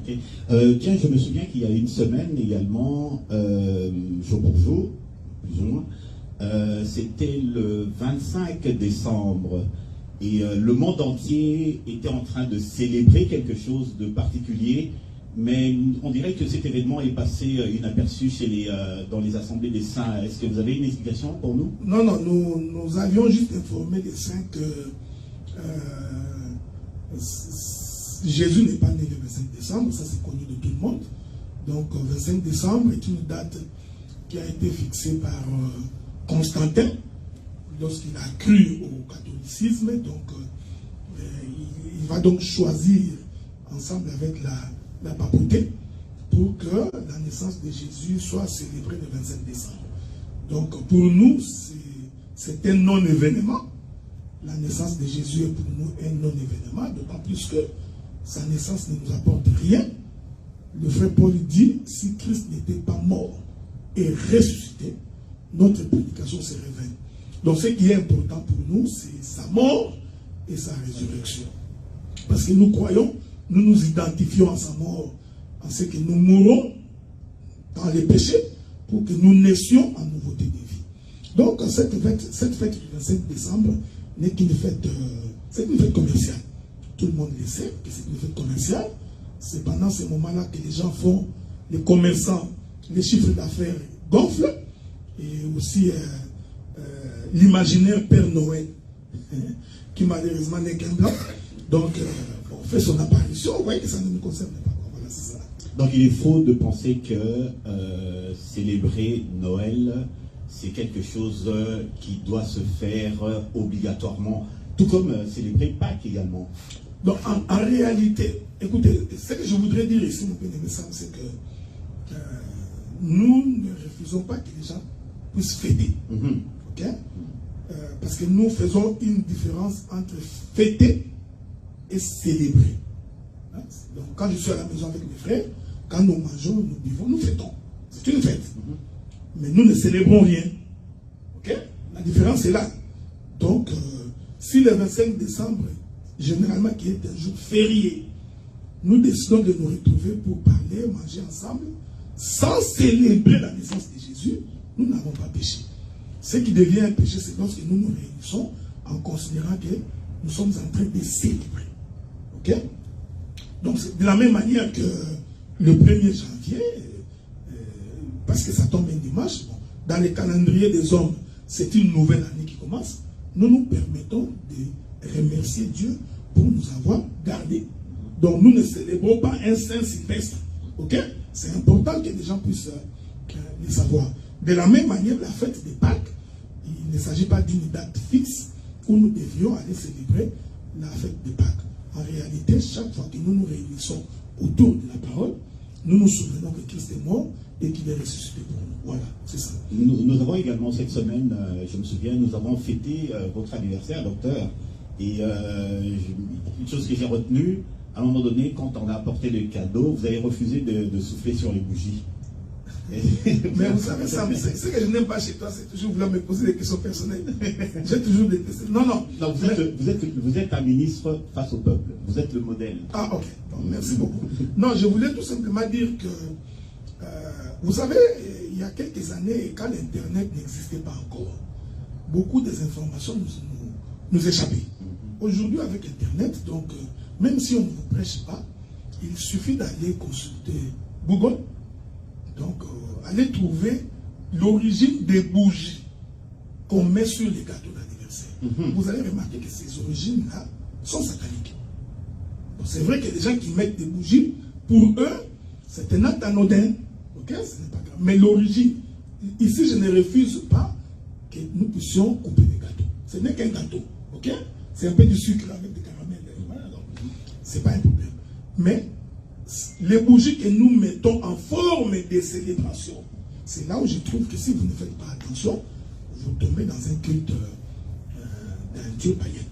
Ok. Tiens, je me souviens qu'il y a une semaine également, jour pour jour, plus ou moins, c'était le 25 décembre. Et le monde entier était en train de célébrer quelque chose de particulier, mais on dirait que cet événement est passé inaperçu dans les assemblées des saints. Est-ce que vous avez une explication pour nous? Non, non, nous avions juste informé les saints que Jésus n'est pas né le 25 décembre, ça c'est connu de tout le monde. Donc 25 décembre est une date qui a été fixée par Constantin lorsqu'il a cru au catholicisme. Donc il va donc choisir ensemble avec la papauté pour que la naissance de Jésus soit célébrée le 25 décembre. Donc pour nous, c'est un non-événement. La naissance de Jésus est pour nous un non-événement, d'autant plus que sa naissance ne nous apporte rien. Le frère Paul dit, si Christ n'était pas mort et ressuscité, notre prédication serait vaine. Donc ce qui est important pour nous, c'est sa mort et sa résurrection. Parce que nous croyons, nous nous identifions à sa mort, en ce que nous mourons dans les péchés pour que nous naissions en nouveauté de vie. Donc cette fête du 25 décembre n'est qu'une fête, c'est une fête commerciale. Tout le monde le sait que c'est une fête commerciale. C'est pendant ce moment-là que les gens font, les commerçants, les chiffres d'affaires gonflent, et aussi l'imaginaire Père Noël, qui malheureusement n'est qu'un blanc. Donc, on fait son apparition, vous voyez que ça ne nous concerne pas. Voilà, c'est ça. Donc, il est faux de penser que célébrer Noël, c'est quelque chose qui doit se faire obligatoirement, tout comme célébrer Pâques également. Donc, en réalité, écoutez, ce que je voudrais dire ici, mon bien-aimé Sam, c'est que nous ne refusons pas que les gens puissent fêter. Ok? Parce que nous faisons une différence entre fêter et célébrer. Hein? Donc, quand je suis à la maison avec mes frères, quand nous mangeons, nous buvons, nous fêtons. C'est une fête. Mais nous ne célébrons rien. Ok? La différence est là. Donc, si le 25 décembre, généralement qui est un jour férié, nous décidons de nous retrouver pour parler, manger ensemble, sans célébrer la naissance de Jésus, nous n'avons pas péché. Ce qui devient un péché, c'est lorsque nous nous réunissons en considérant que nous sommes en train de célébrer. Ok? Donc, c'est de la même manière que le 1er janvier, parce que ça tombe un dimanche, bon, dans les calendriers des hommes, c'est une nouvelle année qui commence, nous nous permettons de remercier Dieu pour nous avoir gardés. Donc nous ne célébrons pas un Saint-Sylvestre. Ok? C'est important que les gens puissent le savoir. De la même manière, la fête des Pâques, il ne s'agit pas d'une date fixe où nous devions aller célébrer la fête des Pâques. En réalité, chaque fois que nous nous réunissons autour de la parole, nous nous souvenons que Christ est mort et qu'il est ressuscité pour nous. Voilà, c'est ça. Nous avons également cette semaine, je me souviens, nous avons fêté votre anniversaire, docteur. Et une chose que j'ai retenue, à un moment donné, quand on a apporté le cadeau, vous avez refusé de souffler sur les bougies. Mais vous savez, ça, ce que je n'aime pas chez toi, c'est toujours vouloir me poser des questions personnelles. J'ai toujours détesté. Non, non. Non, vous êtes un ministre face au peuple. Vous êtes le modèle. Ah, ok. Bon, merci beaucoup. Non, je voulais tout simplement dire que, vous savez, il y a quelques années, quand l'Internet n'existait pas encore, beaucoup des informations nous échappaient. Aujourd'hui, avec Internet, donc, même si on ne vous prêche pas, il suffit d'aller consulter Google. Donc, allez trouver l'origine des bougies qu'on met sur les gâteaux d'anniversaire. Vous allez remarquer que ces origines-là sont sataniques. C'est vrai que les gens qui mettent des bougies, pour eux, c'est un acte anodin. Ok, ce n'est pas grave. Mais l'origine, ici, je ne refuse pas que nous puissions couper des gâteaux. Ce n'est qu'un gâteau. Ok, c'est un peu du sucre avec des caramels. Voilà, donc, c'est pas un problème. Mais les bougies que nous mettons en forme de célébration, c'est là où je trouve que si vous ne faites pas attention, vous tombez dans un culte d'un dieu païen.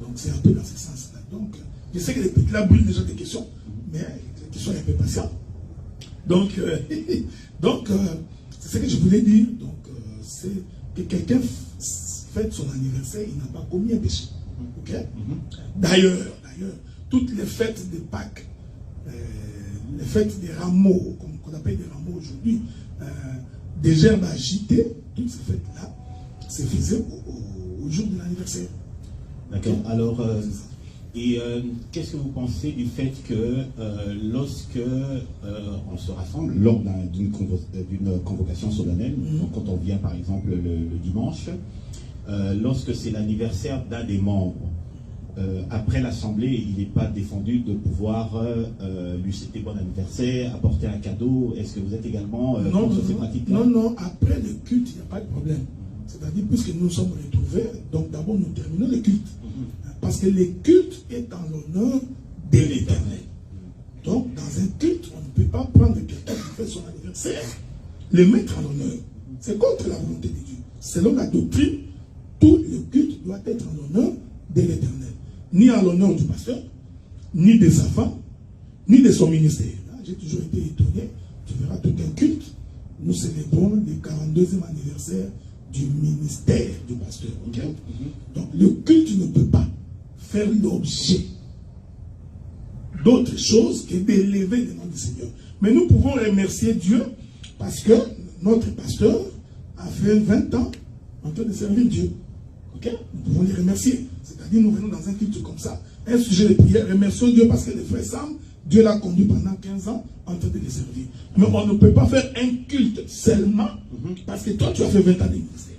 Donc c'est un peu dans ce sens-là. Donc je sais que les petits là brûlent déjà des questions, mais les questions sont un peu patientes. Donc, c'est ce que je voulais dire. Donc c'est que quelqu'un fête son anniversaire, il n'a pas commis un péché. Ok? D'ailleurs, toutes les fêtes de Pâques, les fêtes des rameaux, qu'on appelle des rameaux aujourd'hui, des gerbes agitées, toutes ces fêtes-là, se faisaient au jour de l'anniversaire. D'accord. Alors, qu'est-ce que vous pensez du fait que lorsque on se rassemble lors d'une convocation solennelle, donc quand on vient par exemple le dimanche, lorsque c'est l'anniversaire d'un des membres, après l'Assemblée, il n'est pas défendu de pouvoir lui souhaiter bon anniversaire, apporter un cadeau. Est-ce que vous êtes également contre ces pratiques-là? Non, après le culte, il n'y a pas de problème. C'est-à-dire, puisque nous nous sommes retrouvés, donc d'abord nous terminons le culte. Parce que le culte est en l'honneur de l'Éternel. Donc, dans un culte, on ne peut pas prendre quelqu'un qui fait son anniversaire, le mettre en l'honneur. C'est contre la volonté de Dieu. Selon la doctrine, tout le culte doit être en l'honneur de l'Éternel. Ni en l'honneur du pasteur, ni de sa femme, ni de son ministère. J'ai toujours été étonné. Tu verras tout un culte. Nous célébrons le 42e anniversaire du ministère du pasteur. Okay? Donc le culte ne peut pas faire l'objet d'autre chose que d'élever le nom du Seigneur. Mais nous pouvons remercier Dieu parce que notre pasteur a fait 20 ans en train de servir Dieu. Okay? Nous pouvons les remercier. C'est-à-dire, nous venons dans un culte comme ça, un sujet de prière, remercions Dieu parce que le frère Sam, Dieu l'a conduit pendant 15 ans en train de les servir. Mais on ne peut pas faire un culte seulement parce que toi, tu as fait 20 ans de ministère.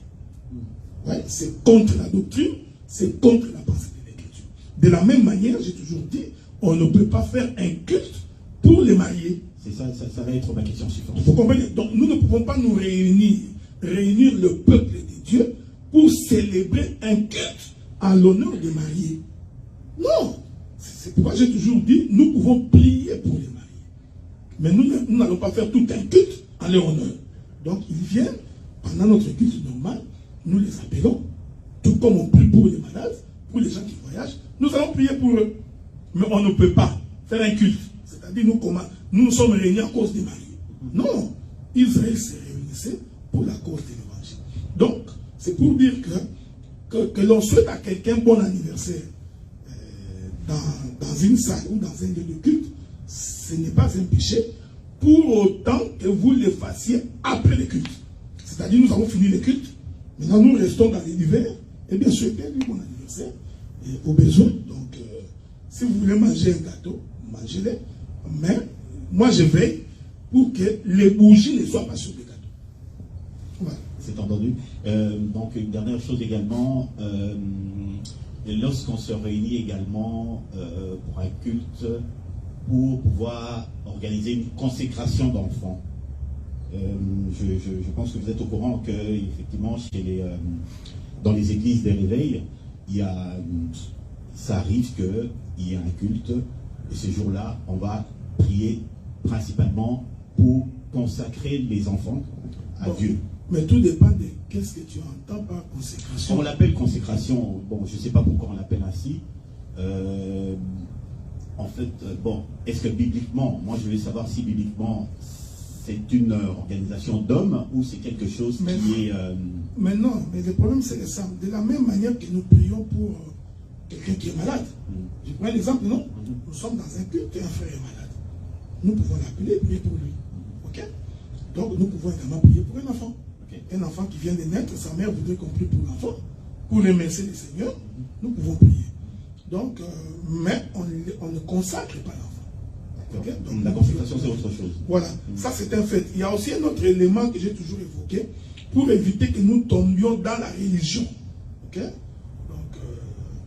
Ouais, c'est contre la doctrine, c'est contre la pensée de l'Écriture. De la même manière, j'ai toujours dit, on ne peut pas faire un culte pour les mariés. C'est ça, ça va être ma question suivante. Il faut comprendre. Donc, nous ne pouvons pas nous réunir le peuple de Dieu pour célébrer un culte à l'honneur des mariés. Non. C'est pourquoi j'ai toujours dit, nous pouvons prier pour les mariés. Mais nous n'allons pas faire tout un culte à leur honneur. Donc, ils viennent, pendant notre culte normal, nous les appelons, tout comme on prie pour les malades, pour les gens qui voyagent, nous allons prier pour eux. Mais on ne peut pas faire un culte. C'est-à-dire, nous sommes réunis à cause des mariés. Non. Israël se réunissait pour la cause de l'évangile. Donc, c'est pour dire que l'on souhaite à quelqu'un bon anniversaire dans une salle ou dans un lieu de culte, ce n'est pas un péché, pour autant que vous le fassiez après le culte. C'est-à-dire, nous avons fini le culte, maintenant nous restons dans l'hiver, et bien souhaitez lui bon anniversaire, et au besoin. Donc, si vous voulez manger un gâteau, mangez-le, mais moi je veille pour que les bougies ne soient pas sur le gâteau. Voilà. C'est entendu. Donc, une dernière chose également, lorsqu'on se réunit également pour un culte, pour pouvoir organiser une consécration d'enfants. Je pense que vous êtes au courant que, effectivement, dans les églises des réveils, ça arrive qu'il y ait un culte, et ce jour-là, on va prier principalement pour consacrer les enfants à Dieu. Mais tout dépend de qu'est-ce que tu entends par consécration. On l'appelle consécration, bon, je ne sais pas pourquoi on l'appelle ainsi. En fait, bon, est-ce que bibliquement, moi je veux savoir si bibliquement c'est une organisation d'hommes ou c'est quelque chose qui est... Mais non, mais le problème c'est que ça, de la même manière que nous prions pour quelqu'un qui est malade. Je prends un exemple, non? Nous sommes dans un culte et un frère est malade. Nous pouvons l'appeler et prier pour lui. Ok? Donc nous pouvons également prier pour un enfant. Un enfant qui vient de naître, sa mère voudrait qu'on prie pour l'enfant, pour remercier le Seigneur, nous pouvons prier. Donc, mais on ne consacre pas l'enfant. Okay? Donc, la consécration, c'est autre chose. Voilà, ça c'est un fait. Il y a aussi un autre élément que j'ai toujours évoqué, pour éviter que nous tombions dans la religion. Okay? Donc,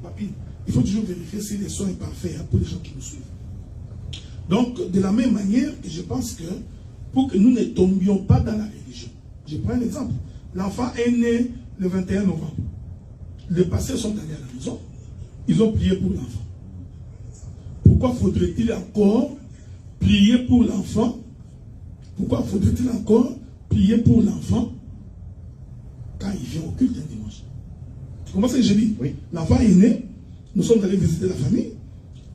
papy, il faut toujours vérifier si le son est parfait pour les gens qui nous suivent. Donc, de la même manière, je pense que pour que nous ne tombions pas dans la religion, je prends un exemple. L'enfant est né le 21 novembre. Les pasteurs sont allés à la maison. Ils ont prié pour l'enfant. Pourquoi faudrait-il encore prier pour l'enfant? Pourquoi faudrait-il encore prier pour l'enfant quand il vient au culte un dimanche? Tu comprends ce que je dis? Oui. L'enfant est né. Nous sommes allés visiter la famille.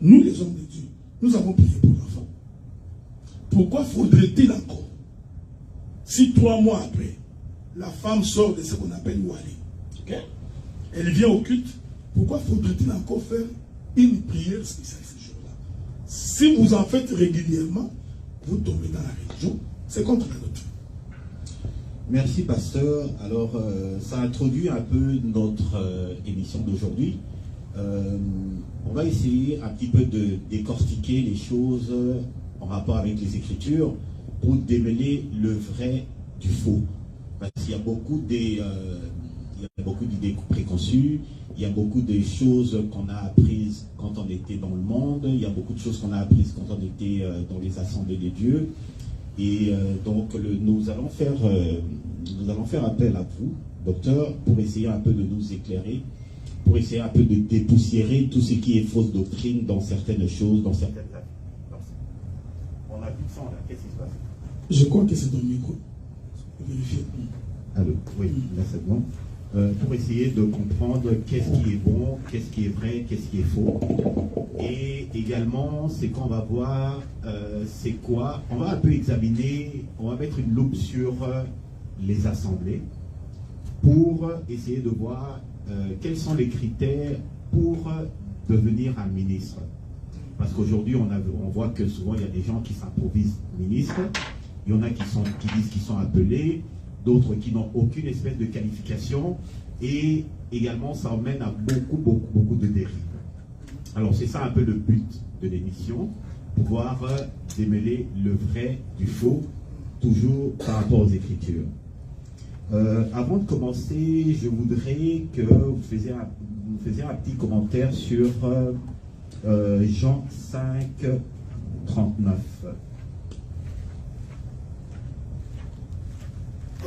Nous, les hommes de Dieu, nous avons prié pour l'enfant. Pourquoi faudrait-il encore? Si 3 mois après, la femme sort de ce qu'on appelle Wali, okay? Elle vient au culte, pourquoi faudrait-il encore faire une prière spéciale ce jour-là? Si vous en faites régulièrement, vous tombez dans la religion, c'est contre la doctrine. Merci, pasteur. Alors, ça introduit un peu notre émission d'aujourd'hui. On va essayer un petit peu de décortiquer les choses en rapport avec les Écritures pour démêler le vrai du faux. Parce qu'il y a beaucoup d'idées préconçues, il y a beaucoup de choses qu'on a apprises quand on était dans le monde, il y a beaucoup de choses qu'on a apprises quand on était dans les assemblées des dieux. Et donc, nous allons faire appel à vous, docteur, pour essayer un peu de nous éclairer, pour essayer un peu de dépoussiérer tout ce qui est fausse doctrine dans certaines choses, dans certaines... On a plus de sang là, qu'est-ce qui se passe? Je crois que c'est dans le micro. Vérifiez. Allô, oui, là c'est bon. Pour essayer de comprendre qu'est-ce qui est bon, qu'est-ce qui est vrai, qu'est-ce qui est faux. Et également, c'est qu'on va voir, c'est quoi, on va un peu examiner, on va mettre une loupe sur les assemblées pour essayer de voir quels sont les critères pour devenir un ministre. Parce qu'aujourd'hui, on voit que souvent, il y a des gens qui s'improvisent ministres, il y en a qui disent qu'ils sont appelés, d'autres qui n'ont aucune espèce de qualification, et également ça emmène à beaucoup de dérives. Alors c'est ça un peu le but de l'émission, pouvoir démêler le vrai du faux, toujours par rapport aux Écritures. Avant de commencer, je voudrais que vous faisiez un petit commentaire sur Jean 5, 39.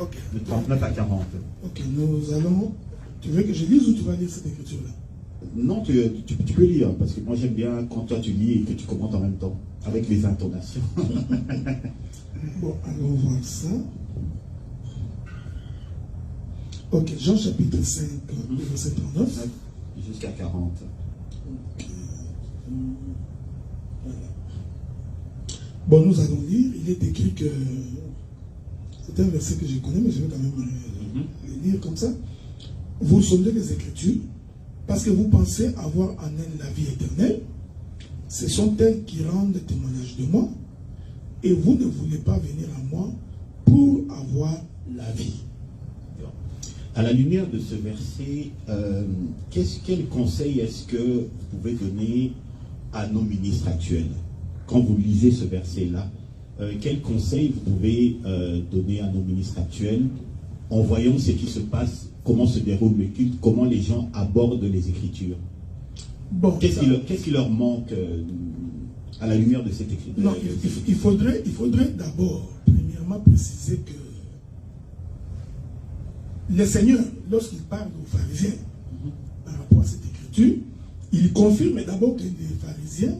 Ok. De 39 à 40. Ok, nous allons... Tu veux que je lise ou tu vas lire cette écriture-là? Non, tu peux lire, parce que moi j'aime bien quand toi tu lis et que tu commentes en même temps, avec les intonations. Bon, allons voir ça. Ok, Jean chapitre 5, verset 39. Jusqu'à 40. Ok. Voilà. Bon, nous allons lire. Il est écrit que... C'est un verset que je connais, mais je vais quand même le lire comme ça. Vous sondez les Écritures, parce que vous pensez avoir en elles la vie éternelle. Ce sont elles qui rendent témoignage de moi, et vous ne voulez pas venir à moi pour avoir la vie. À la lumière de ce verset, quel conseil est-ce que vous pouvez donner à nos ministres actuels? Quand vous lisez ce verset-là, quel conseil vous pouvez donner à nos ministres actuels en voyant ce qui se passe, comment se déroule le culte, comment les gens abordent les Écritures? Bon, qu'est-ce qui leur manque à la lumière de cette écriture? Non, il faudrait d'abord, premièrement, préciser que le Seigneur, lorsqu'il parle aux pharisiens par rapport à cette écriture, il confirme d'abord que les pharisiens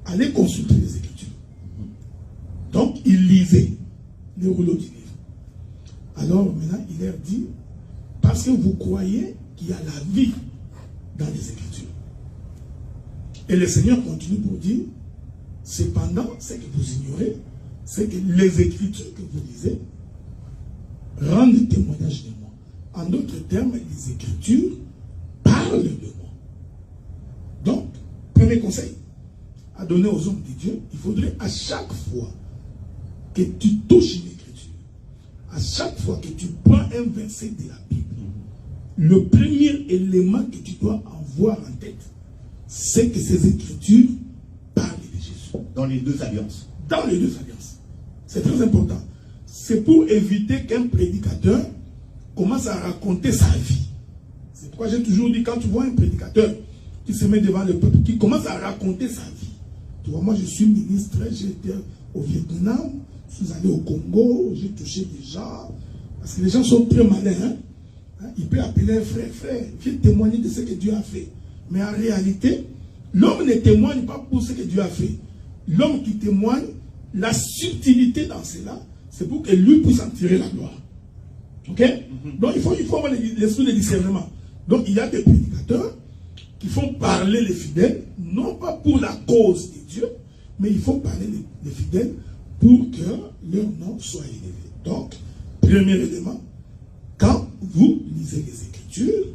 allaient consulter les Écritures. Donc, il lisait le rouleau du livre. Alors, maintenant, il leur dit, parce que vous croyez qu'il y a la vie dans les Écritures. Et le Seigneur continue pour dire, cependant, ce que vous ignorez, c'est que les Écritures que vous lisez rendent témoignage de moi. En d'autres termes, les Écritures parlent de moi. Donc, premier conseil à donner aux hommes de Dieu, il faudrait à chaque fois que tu touches une écriture, à chaque fois que tu prends un verset de la Bible, le premier élément que tu dois avoir en tête, c'est que ces écritures parlent de Jésus. Dans les deux alliances. Dans les deux alliances. C'est très important. C'est pour éviter qu'un prédicateur commence à raconter sa vie. C'est pourquoi j'ai toujours dit, quand tu vois un prédicateur qui se met devant le peuple, qui commence à raconter sa vie. Tu vois, moi je suis ministre, j'étais au Vietnam, je suis allé au Congo, j'ai touché des gens. Parce que les gens sont très malins. Il peut appeler un frère, viens témoigner de ce que Dieu a fait. Mais en réalité, l'homme ne témoigne pas pour ce que Dieu a fait. L'homme qui témoigne, la subtilité dans cela, c'est pour que lui puisse en tirer la gloire. Ok? Donc il faut avoir l'esprit de discernement. Donc il y a des prédicateurs qui font parler les fidèles, non pas pour la cause de Dieu, mais il faut parler les fidèles pour que leur nom soit élevé. Donc, premier élément, quand vous lisez les Écritures,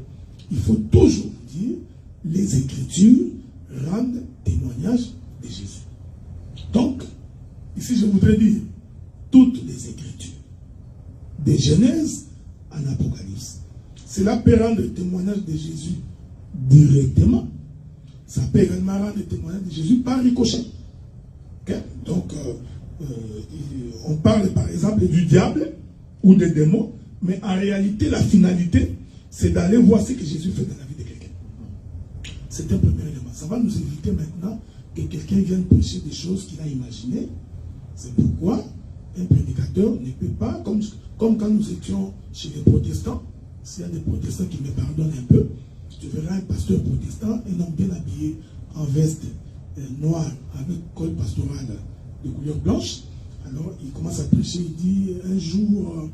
il faut toujours dire les Écritures rendent témoignage de Jésus. Donc, Ici, je voudrais dire toutes les Écritures, des Genèse en Apocalypse. Cela peut rendre le témoignage de Jésus directement. Ça peut également rendre le témoignage de Jésus par ricochet. Okay? Donc, on parle par exemple du diable ou des démons, mais en réalité, la finalité, c'est d'aller voir ce que Jésus fait dans la vie de quelqu'un. C'est un premier élément. Ça va nous éviter maintenant que quelqu'un vienne prêcher des choses qu'il a imaginées. C'est pourquoi un prédicateur ne peut pas, comme quand nous étions chez les protestants, s'il y a des protestants qui me pardonnent un peu, tu verras un pasteur protestant, un homme bien habillé en veste noire avec col pastoral de couleur blanche. Alors il commence à prêcher, il dit un jour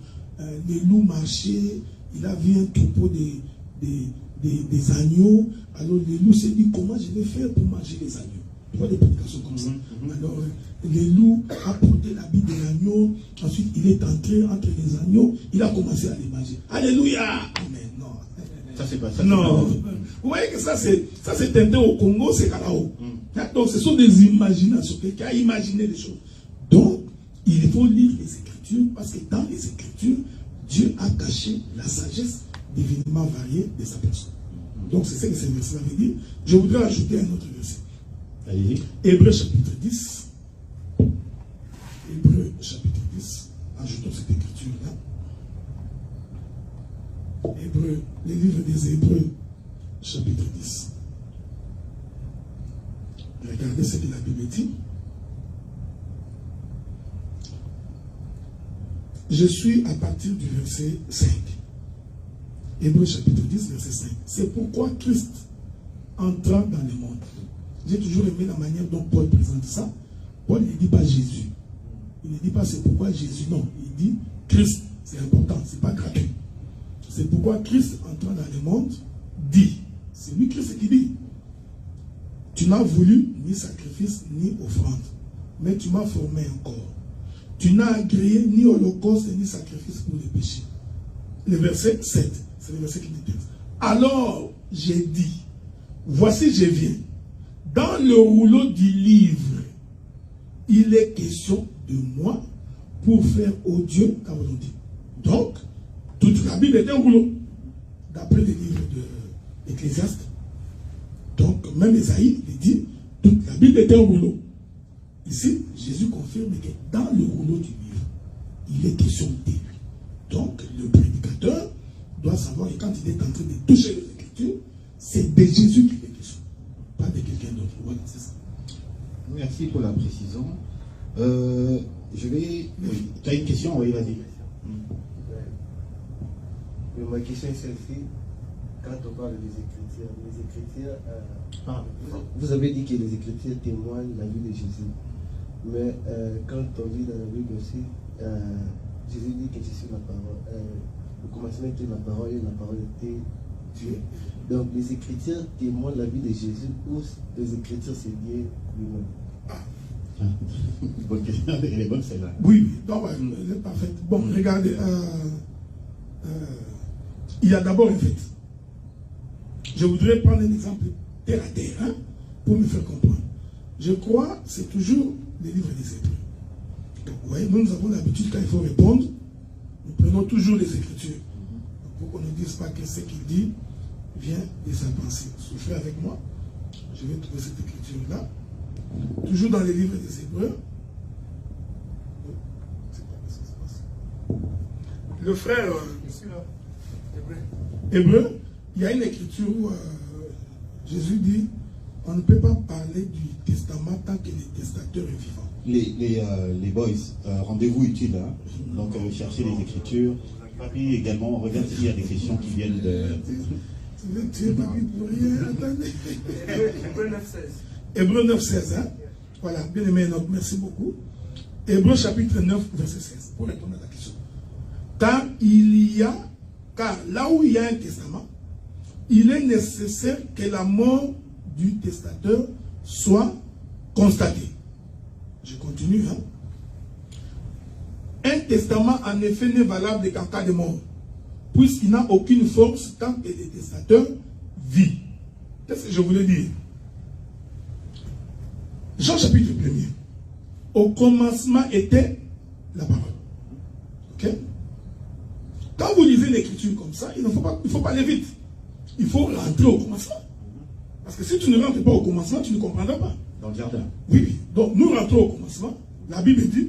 les loups marchaient, il a vu un troupeau des agneaux. Alors les loups s'est dit comment je vais faire pour manger les agneaux. Tu vois des prédications comme ça. Alors les loups a porté l'habit de l'agneau, ensuite il est entré entre les agneaux, il a commencé à les manger. Alléluia! Amen. Non. Ça c'est pas ça. Non. Vous voyez que ça c'est tenté au Congo, c'est Kalao. Donc ce sont des imaginations, quelqu'un a imaginé des choses. Donc il faut lire les Écritures parce que dans les Écritures, Dieu a caché la sagesse d'événements variés de sa personne. Donc c'est ce que ce verset veut dire. Je voudrais ajouter un autre verset. Allez-y. Hébreux chapitre 10. Hébreux chapitre 10. Ajoutons cette écriture-là. Hébreux, les livres des Hébreux chapitre 10. Regardez ce que la Bible dit. Je suis à partir du verset 5. Hébreux chapitre 10, verset 5. C'est pourquoi Christ entra dans le monde. J'ai toujours aimé la manière dont Paul présente ça. Paul ne dit pas Jésus. Il ne dit pas c'est pourquoi Jésus. Non, il dit Christ. C'est important, c'est pas gratuit. C'est pourquoi Christ entrant dans le monde dit. C'est lui Christ qui dit. Tu n'as voulu ni sacrifice ni offrande, mais tu m'as formé encore. Tu n'as agréé ni holocauste ni sacrifice pour les péchés. Le verset 7, c'est le verset qui dit. Alors j'ai dit, voici je viens. Dans le rouleau du livre, il est question de moi pour faire au Dieu ta volonté. Donc, toute la Bible est un rouleau. D'après les livres d'Ecclésiaste. Donc, même Esaïe dit, toute la Bible est un rouleau. Ici, Jésus confirme que dans le rouleau du livre, il est question de lui. Donc, le prédicateur doit savoir que quand il est en train de toucher les Écritures, c'est de Jésus qu'il est question, pas de quelqu'un d'autre. Voilà, c'est ça. Merci pour la précision. Je vais... Oui. Tu as une question? Oui, vas-y. Ma question est celle-ci. Quand on parle des Écritures, vous avez dit que les Écritures témoignent la vie de Jésus. Mais quand on lit dans la Bible aussi, Jésus dit que je suis la parole. Au commencement était la parole et la parole était Dieu. Donc les Écritures témoignent la vie de Jésus ou les Écritures c'est Dieu lui-même? Bonne question, elle est bonne celle-là. Oui, donc elle est parfaite. Bon, regardez, il y a d'abord un fait. Je voudrais prendre un exemple terre à terre, hein, pour me faire comprendre. Je crois que c'est toujours les livres des Hébreux. Donc, vous voyez, nous avons l'habitude, quand il faut répondre, nous prenons toujours les Écritures. Donc, pour qu'on ne dise pas que ce qu'il dit vient de sa pensée. Souffrez avec moi. Je vais trouver cette écriture-là. Toujours dans les livres des Hébreux. Le frère Hébreu, il y a une écriture où Jésus dit on ne peut pas parler du testament tant que le testateur est vivant. Les boys, rendez-vous utile. Hein? Donc, cherchez les Écritures. Papi également, on regarde s'il y a des questions qui viennent de... Tu veux tuer Papi pour rien? Attendez. Hébreu 9,16. Hébreu 9,16. Hein? Voilà, bien aimé, donc merci beaucoup. Hébreu chapitre 9, verset 16. Pour répondre à la question. Car là où il y a un testament, il est nécessaire que la mort du testateur soit constatée. Je continue. Hein? Un testament, en effet, n'est valable qu'en cas de mort, puisqu'il n'a aucune force tant que le testateur vit. Qu'est-ce que je voulais dire? Jean chapitre 1er. Au commencement était la parole. Ok? Quand vous lisez l'écriture comme ça, il ne faut pas aller vite. Il faut rentrer au commencement. Parce que si tu ne rentres pas au commencement, tu ne comprendras pas. Dans le jardin. Oui, oui. Donc nous rentrons au commencement. La Bible dit,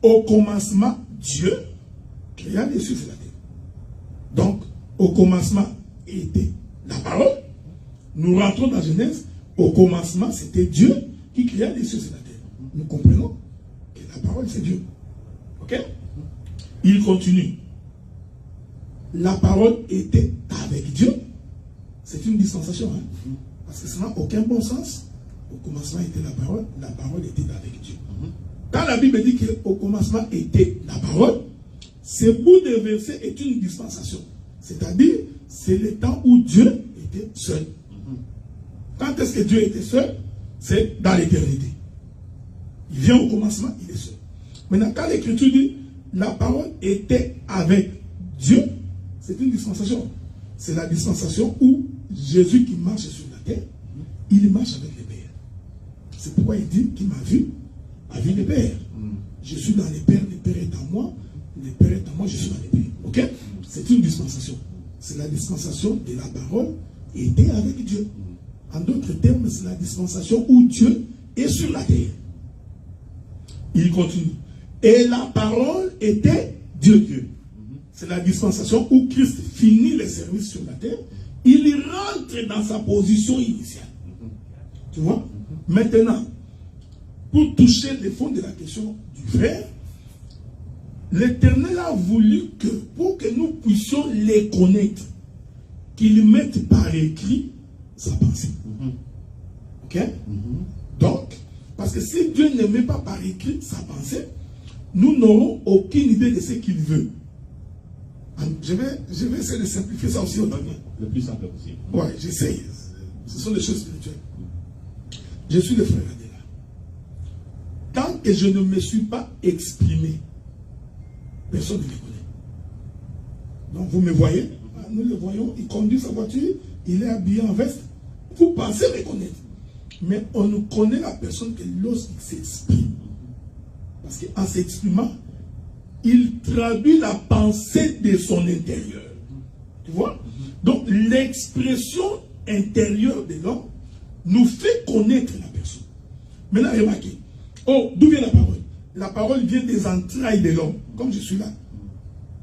au commencement, Dieu créa les cieux et la terre. Donc, au commencement était la parole. Nous rentrons dans Genèse. Au commencement, c'était Dieu qui créa les cieux et la terre. Nous comprenons que la parole, c'est Dieu. Ok? Il continue. La parole était avec Dieu. C'est une dispensation. Hein? Parce que ça n'a aucun bon sens. Au commencement était la parole était avec Dieu. Quand la Bible dit qu'au commencement était la parole, ce bout de verset est une dispensation. C'est-à-dire, c'est le temps où Dieu était seul. Quand est-ce que Dieu était seul? C'est dans l'éternité. Il vient au commencement, il est seul. Maintenant, quand l'Écriture dit la parole était avec Dieu, c'est une dispensation. C'est la dispensation où Jésus qui marche sur la terre, il marche avec les pères. C'est pourquoi il dit qu'il m'a vu les pères. Je suis dans les pères est en moi, les pères est en moi, je suis dans les pères. Ok? C'est une dispensation. C'est la dispensation de la parole était avec Dieu. En d'autres termes, c'est la dispensation où Dieu est sur la terre. Il continue. Et la parole était Dieu. C'est la dispensation où Christ finit les services sur la terre. Il rentre dans sa position initiale. Tu vois? Maintenant, pour toucher le fond de la question du frère, l'Éternel a voulu que, pour que nous puissions les connaître, qu'il mette par écrit sa pensée. Ok? Donc, parce que si Dieu ne met pas par écrit sa pensée, nous n'aurons aucune idée de ce qu'il veut. Je vais essayer de simplifier ça aussi autrement. Le plus simple possible. Ouais, j'essaye. Ce sont des choses spirituelles. Je suis le frère Adela. Tant que je ne me suis pas exprimé, personne ne me connaît. Donc vous me voyez, nous le voyons, il conduit sa voiture, il est habillé en veste. Vous pensez me connaître. Mais on ne connaît la personne que lorsqu'il s'exprime. Parce qu'en s'exprimant, il traduit la pensée de son intérieur. Tu vois? Donc l'expression intérieure de l'homme nous fait connaître la personne. Maintenant, remarquez. Oh, d'où vient la parole? La parole vient des entrailles de l'homme. Comme je suis là.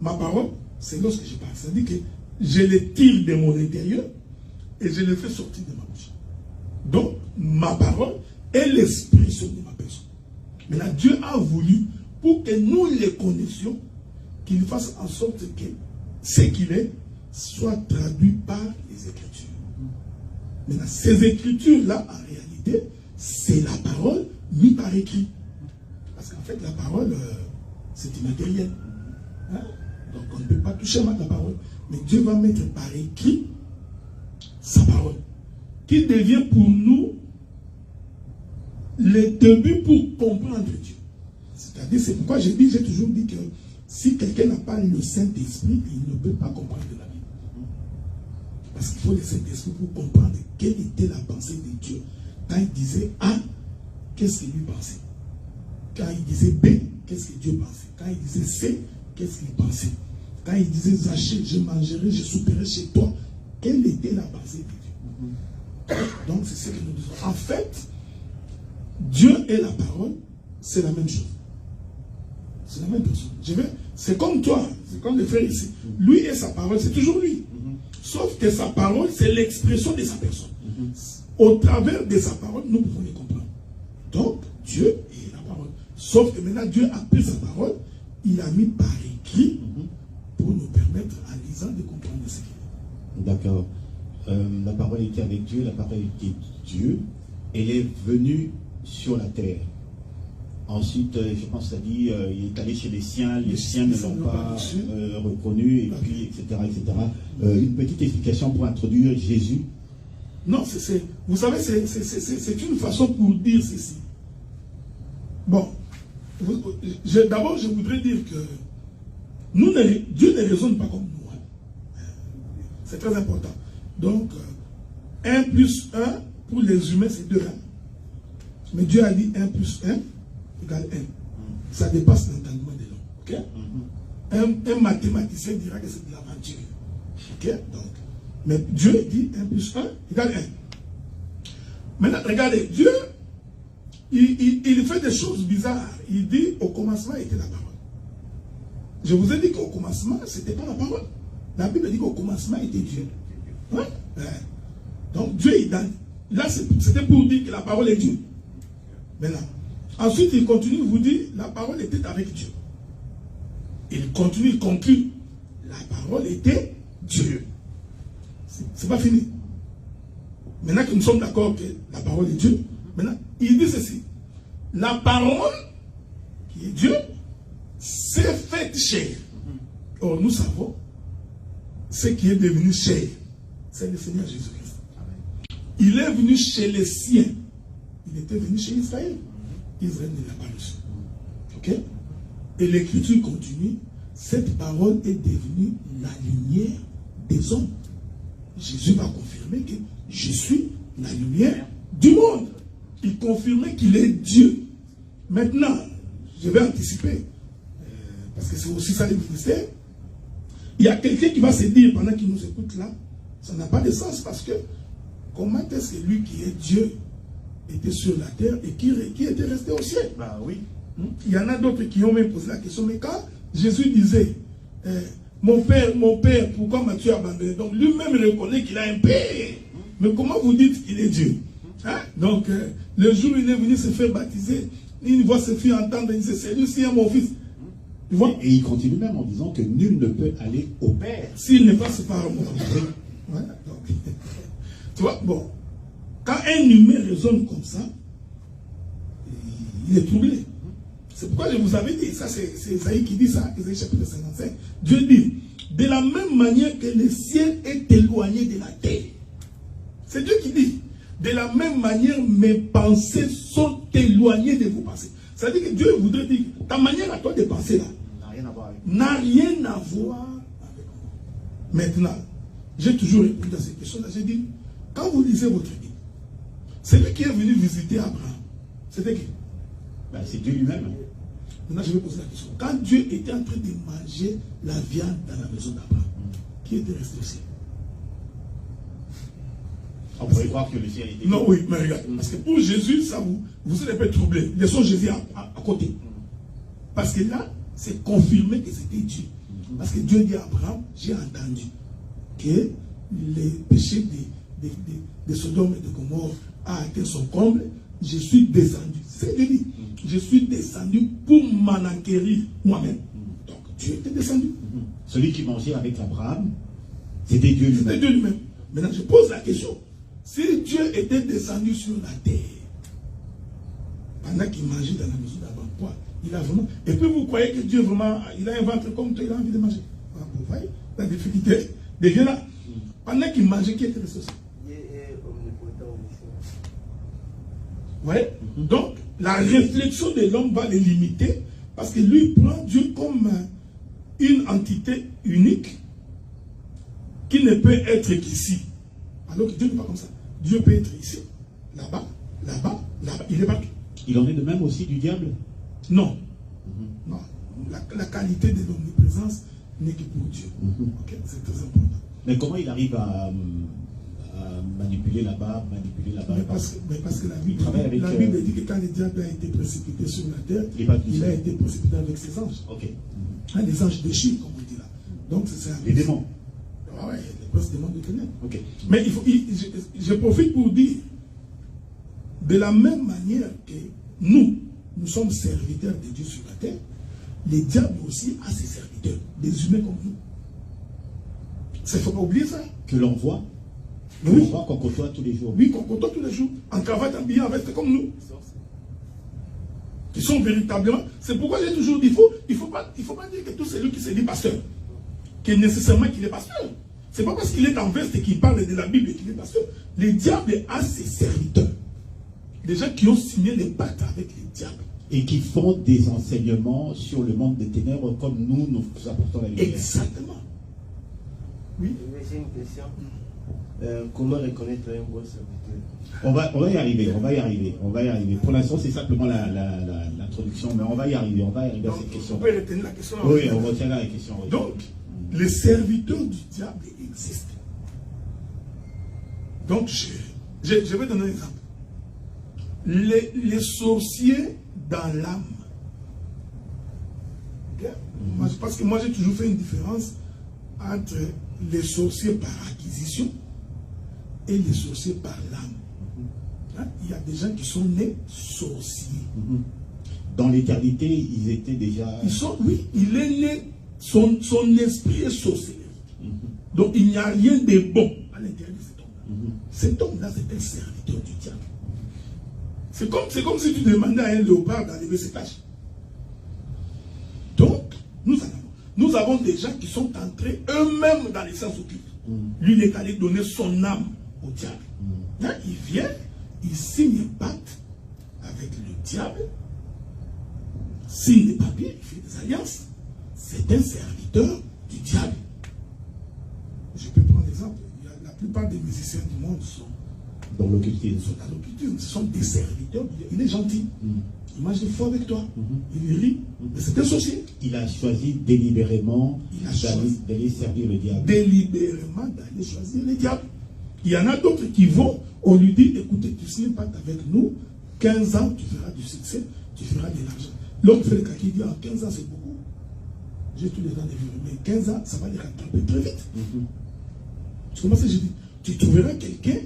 Ma parole, c'est lorsque je parle. C'est-à-dire que je le tire de mon intérieur et je le fais sortir de ma bouche. Donc, ma parole est l'expression de ma personne. Maintenant, Dieu a voulu, pour que nous les connaissions, qu'il fasse en sorte que ce qu'il est soit traduit par les Écritures. Maintenant, ces Écritures-là, en réalité, c'est la parole mise par écrit. Parce qu'en fait, la parole, c'est immatériel. Hein? Donc, on ne peut pas toucher à la parole. Mais Dieu va mettre par écrit sa parole, qui devient pour nous le début pour comprendre Dieu. C'est-à-dire, c'est pourquoi j'ai toujours dit que si quelqu'un n'a pas le Saint-Esprit, il ne peut pas comprendre la Bible. Parce qu'il faut le Saint-Esprit pour comprendre quelle était la pensée de Dieu. Quand il disait A, qu'est-ce qu'il lui pensait? Quand il disait B, qu'est-ce que Dieu pensait? Quand il disait C, qu'est-ce qu'il pensait? Quand il disait Zachée, je mangerai, je souperai chez toi, quelle était la pensée de Dieu? Donc c'est ce que nous disons. En fait, Dieu et la parole, c'est la même chose. C'est la même personne. C'est comme toi, c'est comme le frère ici. Lui et sa parole, c'est toujours lui. Sauf que sa parole, c'est l'expression de sa personne. Au travers de sa parole, nous pouvons les comprendre. Donc, Dieu est la parole. Sauf que maintenant, Dieu a pris sa parole, il a mis par écrit pour nous permettre, en lisant, de comprendre ce qu'il est. D'accord. La parole était avec Dieu, la parole était Dieu. Elle est venue sur la terre. Ensuite, je pense que ça dit, il est allé chez les siens ne l'ont pas reconnu, et puis, etc. Une petite explication pour introduire Jésus. Non, vous savez, c'est une façon pour dire ceci. Bon, d'abord, je voudrais dire que Dieu ne raisonne pas comme nous. Hein. C'est très important. Donc, 1 plus 1, pour les humains, c'est 2. Hein. Mais Dieu a dit 1 plus 1. égale 1. Ça dépasse l'entendement de l'homme. Ok? Un mathématicien dira que c'est de l'aventure. Ok? Donc, mais Dieu dit 1 plus 1 égale 1. Maintenant, regardez, Dieu, il fait des choses bizarres. Il dit au commencement était la parole. Je vous ai dit qu'au commencement, ce n'était pas la parole. La Bible dit qu'au commencement était Dieu. Ouais? Ouais. Donc Dieu, là c'était pour dire que la parole est Dieu. Maintenant, ensuite il continue, il vous dit, la parole était avec Dieu. Il continue, il conclut, la parole était Dieu. C'est pas fini. Maintenant que nous sommes d'accord que la parole est Dieu, maintenant, il dit ceci. La parole, qui est Dieu, s'est faite chair. Or, nous savons, ce qui est devenu chair, c'est le Seigneur Jésus-Christ. Il est venu chez les siens. Il était venu chez Israël. Israël ne l'a pas reçu. Ok? Et l'écriture continue. Cette parole est devenue la lumière des hommes. Jésus va confirmer que je suis la lumière du monde. Il confirmait qu'il est Dieu. Maintenant, je vais anticiper, parce que c'est aussi ça le ministère. Il y a quelqu'un qui va se dire pendant qu'il nous écoute là, ça n'a pas de sens parce que comment est-ce que lui qui est Dieu était sur la terre et qui était resté au ciel? Bah oui. Il y en a d'autres qui ont même posé la question, mais quand Jésus disait mon père, pourquoi m'as-tu abandonné? Donc lui-même reconnaît qu'il a un père. Mais comment vous dites qu'il est Dieu? Hein? Donc le jour où il est venu se faire baptiser, une voix se fit entendre, il dit c'est lui-ci mon fils. Tu vois? Et il continue même en disant que nul ne peut aller au Père s'il ne passe par moi. Voilà, donc, tu vois, bon, quand un humain raisonne comme ça, il est troublé. C'est pourquoi je vous avais dit, ça c'est Isaïe qui dit ça, Isaïe chapitre 55. Dieu dit, de la même manière que le ciel est éloigné de la terre. C'est Dieu qui dit, de la même manière mes pensées sont éloignées de vos pensées. C'est-à-dire que Dieu voudrait dire, ta manière à toi de penser là, n'a rien à voir avec moi. Maintenant, j'ai toujours répondu à ces questions-là. J'ai dit, quand vous lisez votre Bible, celui qui est venu visiter Abraham, c'était qui? Ben, c'est Dieu lui-même. Maintenant, je vais poser la question. Quand Dieu était en train de manger la viande dans la maison d'Abraham, qui était resté au ciel? On pourrait croire que le ciel était... Non, oui, mais regarde. Parce que pour Jésus, ça vous serez pas troublé. Laissons Jésus à côté. Parce que là, c'est confirmé que c'était Dieu. Parce que Dieu dit à Abraham, j'ai entendu que les péchés de Sodome et de Gomorrhe a atteint son comble. Je suis descendu. C'est Dieu dit. Je suis descendu pour m'en enquérir moi-même. Donc Dieu était descendu. Celui qui mangeait avec Abraham, c'était Dieu lui-même. C'était Dieu lui-même. Maintenant, je pose la question. Si Dieu était descendu sur la terre, pendant qu'il mangeait dans la maison d'Abraham, quoi? Il a vraiment... Et puis vous croyez que Dieu vraiment, il a un ventre comme toi, il a envie de manger. Vous voyez, la difficulté devient là. Pendant qu'il mangeait, qui était resté aussi? Dieu est omnipotent, omniscient. Vous voyez? Donc, la réflexion de l'homme va les limiter parce que lui prend Dieu comme une entité unique qui ne peut être qu'ici. Alors que Dieu n'est pas comme ça. Dieu peut être ici, là-bas, là-bas, là-bas. Il est partout. Il en est de même aussi du diable? Non. Non. La qualité de l'omniprésence n'est que pour Dieu. Okay? C'est très important. Mais comment il arrive à manipuler là-bas, mais parce que la Bible dit que quand le diable a été précipité sur la terre, il a été précipité avec ses anges. Okay. Les anges déchirent, comme on dit là. Donc c'est ça. Les démons. Ah ouais, les princes démons de ténèbres. Okay. Mais je profite pour dire, de la même manière que nous sommes serviteurs de Dieu sur la terre, le diable aussi a ses serviteurs, des humains comme nous. Il ne faut pas oublier ça. Que l'on voit. Oui. On voit qu'on côtoie tous les jours. Oui, qu'on côtoie tous les jours. En cravate, en billet, en veste comme nous. Qui sont véritablement. C'est pourquoi j'ai toujours dit, il faut pas dire que tout celui qui se dit pasteur, qui est nécessairement qu'il est pasteur. C'est pas parce qu'il est en veste et qu'il parle de la Bible qu'il est pasteur. Le diable a ses serviteurs. Des gens qui ont signé les pactes avec le diable. Et qui font des enseignements sur le monde des ténèbres comme nous apportons la lumière. Exactement. Oui. J'ai une question. comment reconnaître un bon serviteur? On va y arriver. Pour l'instant, c'est simplement l'introduction, mais on va y arriver à cette question. On peut retenir la question. Oui, on retient la question. Oui. Donc, les serviteurs du diable existent. Donc, je vais donner un exemple. Les sorciers dans l'âme. Okay? Parce que moi, j'ai toujours fait une différence entre les sorciers par acquisition et les sorciers par l'âme. Hein? Il y a des gens qui sont nés sorciers. Dans l'éternité, ils étaient déjà... Oui, il est né, son esprit est sorcier. Donc, il n'y a rien de bon à l'intérieur de cet homme-là. Cet homme-là, c'est un serviteur du diable. C'est comme si tu demandais à un léopard d'enlever ses tâches. Donc, nous avons des gens qui sont entrés eux-mêmes dans les sens occultes. Lui, il est allé donner son âme au diable. Là, il vient, il signe un pacte avec le diable, signe des papiers, il fait des alliances. C'est un serviteur du diable. Je peux prendre l'exemple. La plupart des musiciens du monde sont dans l'occultisme. Ce sont des serviteurs. Il est gentil. Il mange des fois avec toi. Il rit. Mais c'est un sorcier. Il a choisi délibérément d'aller servir le diable. Délibérément d'aller choisir le diable. Il y en a d'autres qui vont, on lui dit, écoutez, tu signes pas avec nous, 15 ans, tu feras du succès, tu feras de l'argent. L'homme fait le cas qui dit, 15 ans, c'est beaucoup. J'ai tous les ans de vivre. Mais 15 ans, ça va les rattraper très vite. Tu commences, je dis, tu trouveras quelqu'un,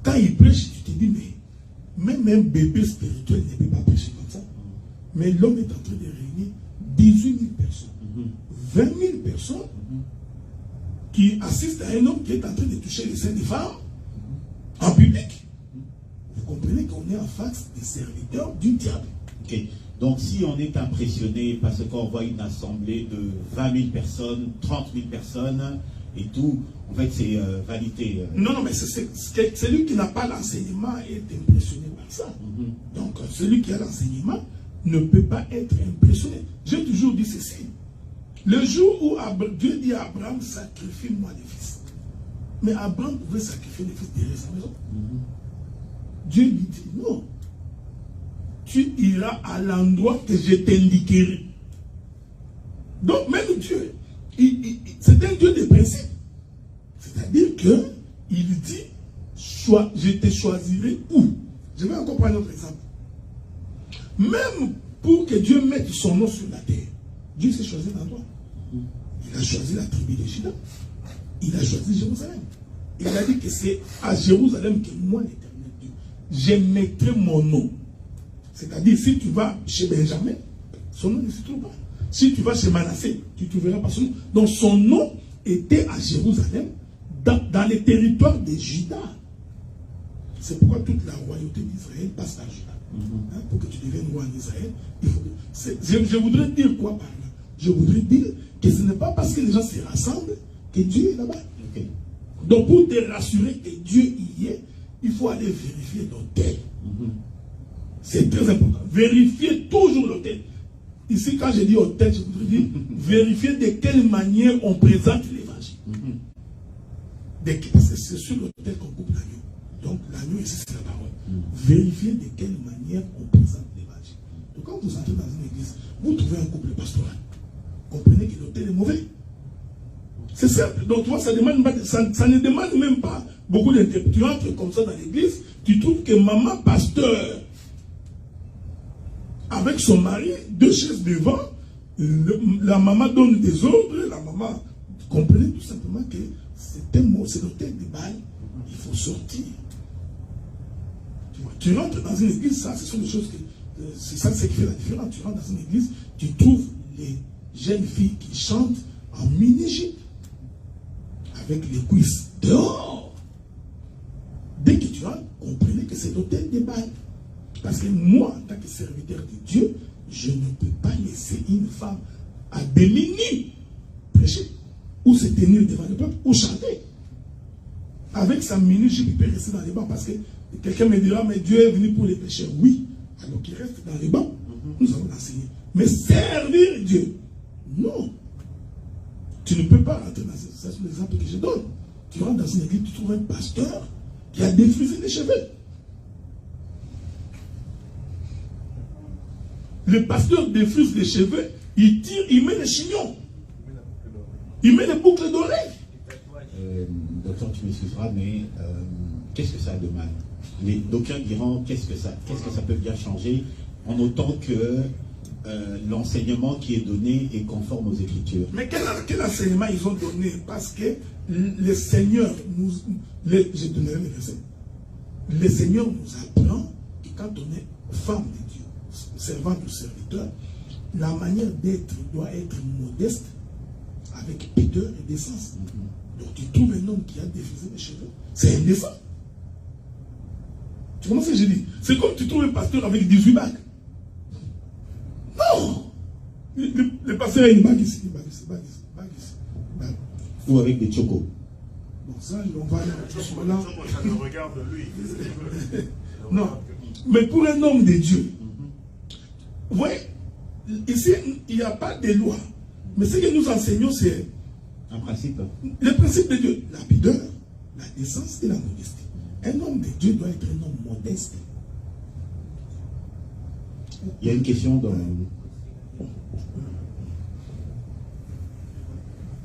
quand il prêche, tu te dis, mais même un bébé spirituel ne peut pas prêcher comme ça. Mais l'homme est en train de réunir 18 000 personnes, 20 000 personnes qui assistent à un homme qui est en train de toucher les seins des femmes en public. Vous comprenez qu'on est en face des serviteurs du diable. Okay. Donc si on est impressionné parce qu'on voit une assemblée de 20 000 personnes, 30 000 personnes et tout, en fait c'est validé. Non, mais c'est celui qui n'a pas l'enseignement est impressionné par ça. Donc celui qui a l'enseignement ne peut pas être impressionné. J'ai toujours dit ceci. Le jour où Dieu dit à Abraham, sacrifie-moi les fils. Mais Abraham pouvait sacrifier les fils derrière sa maison. Dieu lui dit, non. Tu iras à l'endroit que je t'indiquerai. Donc même Dieu, c'est un Dieu de principe. C'est-à-dire qu'il dit, je te choisirai où. Je vais encore prendre un autre exemple. Même pour que Dieu mette son nom sur la terre, Dieu s'est choisi un endroit. Il a choisi la tribu de Juda. Il a choisi Jérusalem. Il a dit que c'est à Jérusalem que moi, l'Éternel Dieu, je mettrai mon nom. C'est-à-dire, si tu vas chez Benjamin, son nom ne se trouve pas. Si tu vas chez Manassé, tu ne trouveras pas son nom. Donc son nom était à Jérusalem, dans les territoires de Juda. C'est pourquoi toute la royauté d'Israël passe par Juda. Pour que tu deviennes roi en Israël, il faut que... je voudrais dire quoi par là? Je voudrais dire que ce n'est pas parce que les gens se rassemblent que Dieu est là-bas. Donc pour te rassurer que Dieu y est, il faut aller vérifier l'autel. C'est très important. Vérifier toujours l'autel. Ici, quand je dis autel, je voudrais dire vérifier de quelle manière on présente l'évangile. Parce que c'est sur l'autel qu'on coupe l'agneau. Donc l'agneau ici, c'est la parole. Vérifier de quelle manière on présente l'évangile. Donc quand vous entrez dans une église, vous trouvez un couple pastoral. Comprenez que l'autel est mauvais. C'est simple. Donc, toi, ça ne demande même pas beaucoup d'interprètes. Tu entres comme ça dans l'église, tu trouves que maman pasteur, avec son mari, 2 chaises devant, la maman donne des ordres, la maman, comprenez tout simplement que c'est un mot, c'est l'autel de Baal. Il faut sortir. Tu rentres dans une église, ça, ce sont des choses que, c'est ça qui fait la différence. Tu rentres dans une église, tu trouves les jeunes filles qui chantent en mini-jupe, avec les cuisses dehors. Dès que tu rentres, comprenez que c'est l'autel de Baal. Parce que moi, en tant que serviteur de Dieu, je ne peux pas laisser une femme à demi-nue prêcher, ou se tenir devant le peuple, ou chanter. Avec sa mini-jupe, il peut rester dans les bancs, parce que quelqu'un me dira, mais Dieu est venu pour les pécheurs. Oui, alors qu'il reste dans les bancs. Nous allons l'enseigner. Mais servir Dieu, non. Tu ne peux pas rentrer dans ça, c'est l'exemple que je donne. Tu rentres dans une église, tu trouves un pasteur qui a défrisé les cheveux. Le pasteur défrise les cheveux, il tire, il met les chignons. Il met les boucles d'oreilles. Docteur, tu m'excuseras, mais qu'est-ce que ça a de mal? Les d'aucuns diront qu'est-ce que ça peut bien changer en autant que l'enseignement qui est donné est conforme aux Écritures. Mais quel enseignement ils ont donné? Parce que le Seigneur nous... J'ai donné le verset. Le Seigneur nous apprend que quand on est femme de Dieu, servante ou serviteur, la manière d'être doit être modeste, avec pudeur et décence. Donc tu trouves un homme qui a défrisé les cheveux, c'est indécent. Tu comprends ce que je dis? C'est comme tu trouves un pasteur avec 18 bagues. Non! Le pasteur a une bague ici, bague ici, bague ici, bague ici. Bague. Ou avec des chocos. Bon, ça, on va aller là. Ça me regarde lui. Non. Mais pour un homme de Dieu, vous voyez, ici, il n'y a pas de loi. Mais ce que nous enseignons, c'est un principe. Le principe de Dieu, la pudeur, la décence et la modestie. Un homme de Dieu doit être un homme modeste. Il y a une question dans...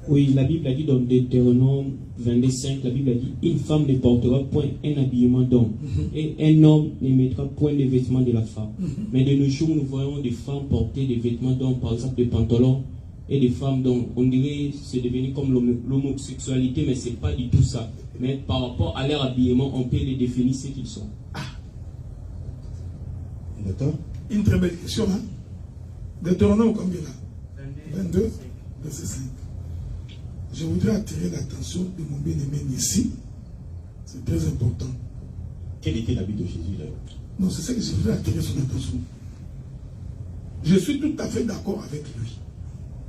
Oui, la Bible a dit dans Deutéronome 22:5, la Bible a dit: une femme ne portera point un habillement d'homme, et un homme ne mettra point les vêtements de la femme. Mais de nos jours, nous voyons des femmes porter des vêtements d'homme, par exemple des pantalons, et des femmes dont on dirait c'est devenu comme l'homosexualité, mais c'est pas du tout ça. Mais par rapport à leur habillement, on peut les définir ce qu'ils sont. D'accord. Une très belle question, hein? Deutéronome combien là? 22, verset 5. Je voudrais attirer l'attention de mon bien-aimé ici. C'est très important. Quel était l'habit de Jésus là? Non, c'est ça que je voudrais attirer son attention. Je suis tout à fait d'accord avec lui.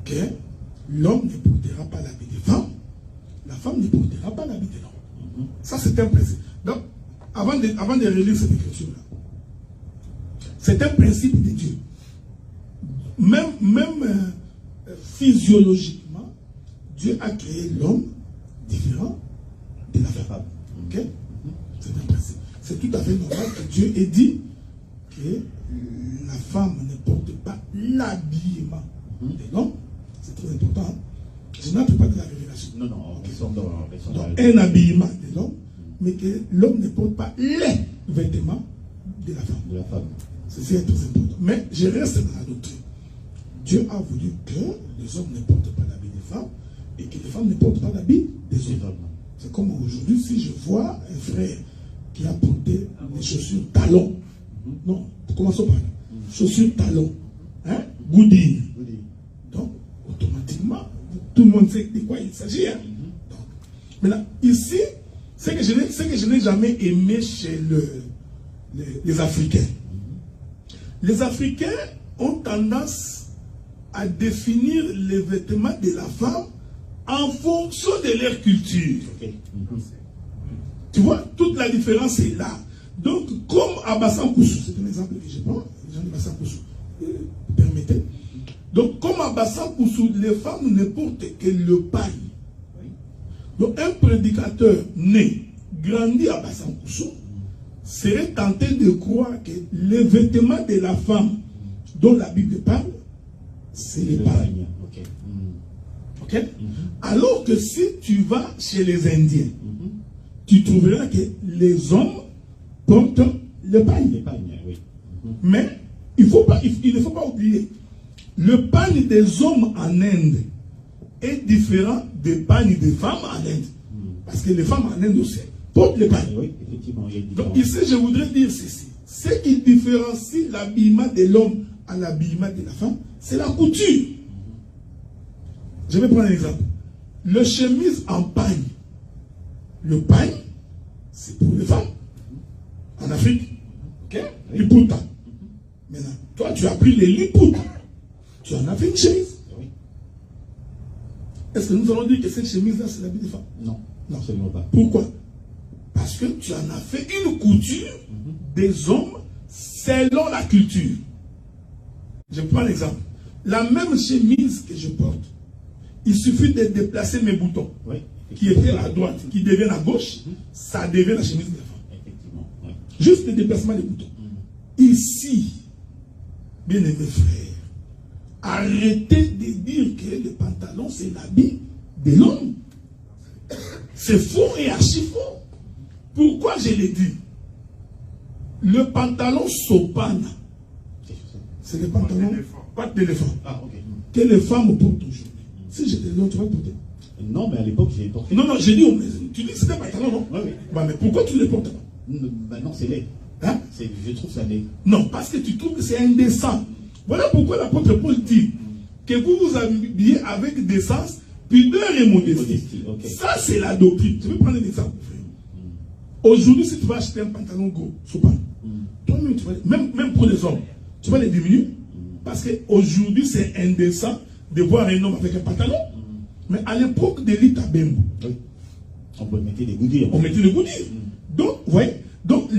Que l'homme ne portera pas l'habit des femmes, la femme ne portera pas l'habit de l'homme. Ça, c'est un principe. Donc, avant de relire cette écriture-là, c'est un principe de Dieu. Même physiologiquement, Dieu a créé l'homme différent de la femme. Ok? C'est un principe. C'est tout à fait normal que Dieu ait dit que la femme ne porte pas l'habillement de l'homme. C'est très important. Je n'entre pas dans la révélation. Non, ils sont dans un habillement de l'homme, mais que l'homme ne porte pas les vêtements de la femme. C'est très important. Mais je reste dans la doctrine. Dieu a voulu que les hommes ne portent pas l'habit des femmes et que les femmes ne portent pas l'habit des hommes. C'est comme aujourd'hui, si je vois un frère qui a porté des chaussures talons. Non, commençons par là. Chaussures talons. Hein? Goudine. Donc, automatiquement, tout le monde sait de quoi il s'agit. Hein? Donc, maintenant, ici, ce que je n'ai jamais aimé chez les Africains. Les Africains ont tendance à définir les vêtements de la femme en fonction de leur culture. Tu vois, toute la différence est là. Donc, comme à Bassan-Koussou, c'est un exemple que je prends, les gens de Bassan-Koussou, permettez. Donc, comme à Bassan-Koussou, les femmes ne portent que le paille. Donc, un prédicateur né, grandi à Bassan-Koussou, serait tenté de croire que les vêtements de la femme dont la Bible parle, c'est les pailles. Ok? Alors que si tu vas chez les Indiens, tu trouveras que les hommes portent le pagne. Mais il ne faut pas oublier, le pagne des hommes en Inde est différent des pagnes des femmes en Inde. Parce que les femmes en Inde aussi portent le pagne. Oui, effectivement. Donc ici, je voudrais dire ceci. Ce qui différencie l'habillement de l'homme à l'habillement de la femme, c'est la couture. Je vais prendre un exemple. Le chemise en pagne. Le pagne, c'est pour les femmes. En Afrique. Ok? Liputa. Maintenant, toi, tu as pris les liputa. Tu en as fait une chemise. Est-ce que nous allons dire que cette chemise-là, c'est l'habit des femmes? Non, absolument pas. Pourquoi? Parce que tu en as fait une couture des hommes selon la culture. Je prends l'exemple. La même chemise que je porte, il suffit de déplacer mes boutons. Oui, qui était à droite, qui devient à gauche, ça devient la chemise de la femme. Effectivement. Ouais. Juste le déplacement des boutons. Ici, bien aimés frères, arrêtez de dire que le pantalon c'est l'habit de l'homme. C'est faux et archi faux. Pourquoi je l'ai dit? Le pantalon sopana, c'est le pantalon patte d'éléphant que les femmes portent aujourd'hui. Si j'étais là, tu vas le porter? Non, mais à l'époque, j'ai porté. Non, j'ai dit, tu dis que c'est un pantalon, non? Oui, oui. Bah, mais pourquoi tu ne le portes pas? Non, c'est laid. Hein? Je trouve ça laid. Non, parce que tu trouves que c'est indécent. Voilà pourquoi l'apôtre Paul dit que vous vous habillez avec décence, pudeur et modestie. Okay. Ça, c'est la doctrine. Je vais prendre un exemple. Aujourd'hui, si tu vas acheter un pantalon gros, toi-même, même pour les hommes, tu vas les diminuer. Parce qu'aujourd'hui, c'est indécent de voir un homme avec un pantalon. Mais à l'époque de l'Ita Bembo, on mettait des goudires. On mettait des goudires. Donc, ouais. Donc, comment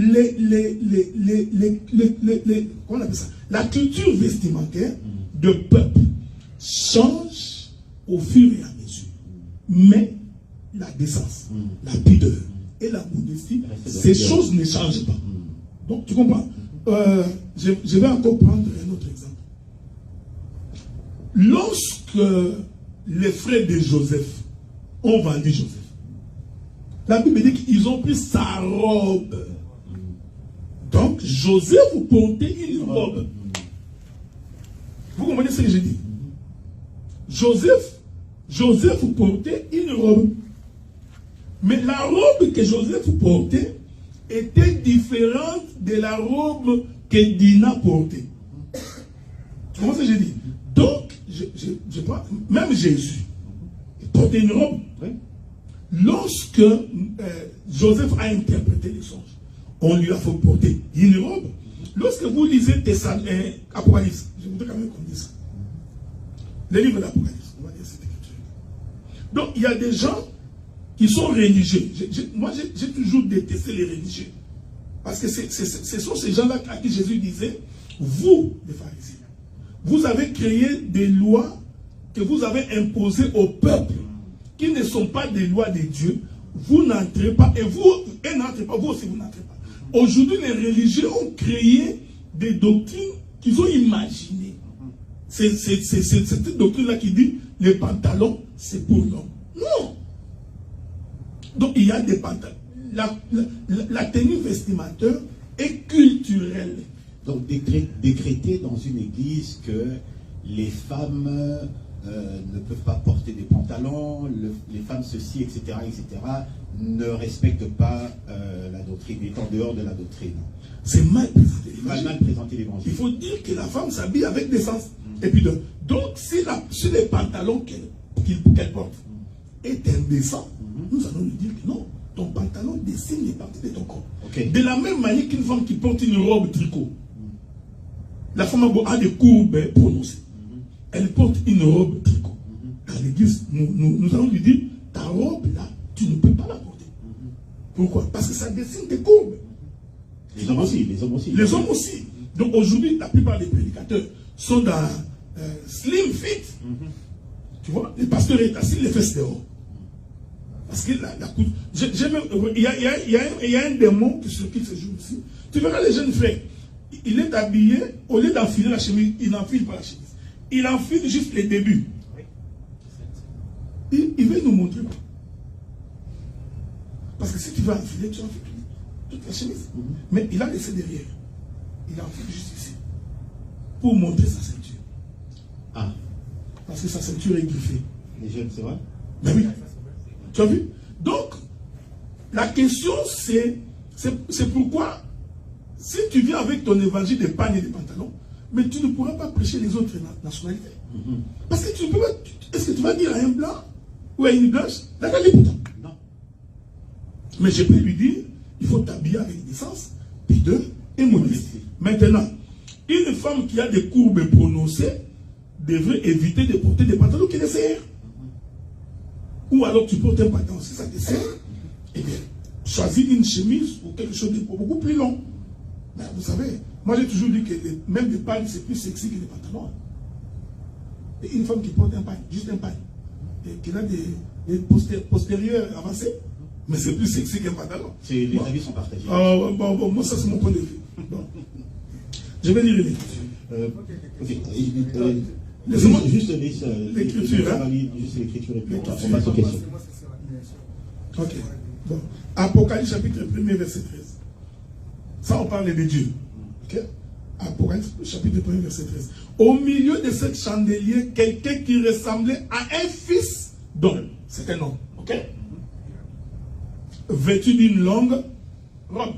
on appelle ça? La culture vestimentaire de peuple change au fur et à mesure. Mais la décence, la pudeur et la modestie, ces choses ne changent pas. Donc, tu comprends? Je vais encore prendre un autre exemple. Lorsque les frères de Joseph ont vendu Joseph, la Bible dit qu'ils ont pris sa robe. Donc, Joseph portait une robe. Vous comprenez ce que je dis? Joseph portait une robe. Mais la robe que Joseph portait était différente de la robe que Dina portait. Tu comprends ce que je dis? Donc, je prends, même Jésus, il portait une robe. Oui. Lorsque Joseph a interprété les songes, on lui a fait porter une robe. Lorsque vous lisez Apocalypse, je voudrais quand même qu'on dise ça. Le livre d'Apocalypse, on va dire cette écriture. Donc, il y a des gens qui sont religieux. Moi, j'ai toujours détesté les religieux. Parce que ce sont ces gens-là à qui Jésus disait, vous, les pharisiens, vous avez créé des lois que vous avez imposées au peuple, qui ne sont pas des lois de Dieu. Vous n'entrez pas, et n'entrez pas, vous aussi vous n'entrez pas. Aujourd'hui, les religieux ont créé des doctrines qu'ils ont imaginées. C'est cette doctrine-là qui dit, les pantalons, c'est pour l'homme. Non. Donc, il y a des pantalons. La tenue vestimentaire est culturelle. Donc, décréter dans une église que les femmes ne peuvent pas porter des pantalons, les femmes ceci, etc., ne respectent pas la doctrine, est en dehors de la doctrine. C'est mal présenté l'évangile. Il faut dire que la femme s'habille avec décence. Et puis, donc, si les pantalons qu'elle porte est indécent, nous allons lui dire que non, ton pantalon dessine les parties de ton corps. Okay. De la même manière qu'une femme qui porte une robe tricot, la femme a des courbes prononcées. Elle porte une robe tricot. À l'église, nous allons lui dire, ta robe là, tu ne peux pas la porter. Pourquoi? Parce que ça dessine des courbes. Les hommes aussi. Les hommes aussi. Donc aujourd'hui, la plupart des prédicateurs sont dans slim fit. Tu vois, les pasteurs est assis, les fesses dehors. Parce que il y a un démon qui circule ce jour aussi. Tu verras les jeunes frères. Il est habillé, au lieu d'enfiler la chemise, il n'enfile pas la chemise. Il enfile juste les débuts. Il veut nous montrer quoi? Parce que si tu vas enfiler, tu enfiles toute la chemise. Mais il a laissé derrière. Il enfile juste ici. Pour montrer sa ceinture. Ah. Parce que sa ceinture est griffée. Les jeunes, c'est vrai? Ben oui. Tu as vu? Donc, la question c'est pourquoi, si tu viens avec ton évangile des pagnes et des pantalons, mais tu ne pourras pas prêcher les autres nationalités. Parce que tu ne peux pas. Est-ce que tu vas dire à un blanc ou à une blanche, d'accord, pourtant? Non. Mais je peux lui dire, il faut t'habiller avec décence, pudeur et modestie. Maintenant, une femme qui a des courbes prononcées devrait éviter de porter des pantalons qui les serrent. Ou alors tu portes un pantalon, si ça te sert, eh bien, choisis une chemise ou quelque chose de beaucoup plus long. Mais vous savez, moi j'ai toujours dit que même les pagnes, c'est plus sexy que les pantalons. Et une femme qui porte un pagne, juste un pagne, qu'il a des postérieurs avancés. Mais c'est plus sexy qu'un pantalon. Les avis sont partagés. Moi, ça, c'est mon point de vue. Bon. Je vais lire l'écriture. Juste l'écriture. Juste l'écriture et puis on passe aux questions. Ok. Bon. Apocalypse chapitre 1er, verset 13. Ça, on parle de Dieu. Ok. Apocalypse chapitre 1er, verset 13. Au milieu de ce chandelier, quelqu'un qui ressemblait à un fils d'homme. C'est un homme. Ok. Vêtu d'une longue robe.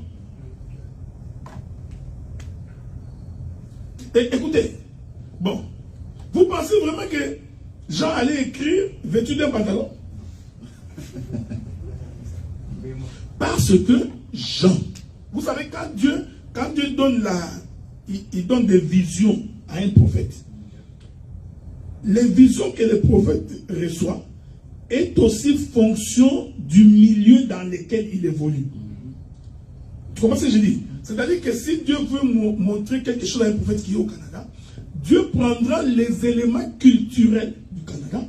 Et écoutez, bon, vous pensez vraiment que Jean allait écrire vêtu d'un pantalon? Parce que Jean, vous savez, quand Dieu donne il donne des visions à un prophète, les visions que le prophète reçoit est aussi fonction du milieu dans lequel il évolue. Tu comprends ce que je dis? C'est-à-dire que si Dieu veut montrer quelque chose à un prophète qui est au Canada, Dieu prendra les éléments culturels du Canada,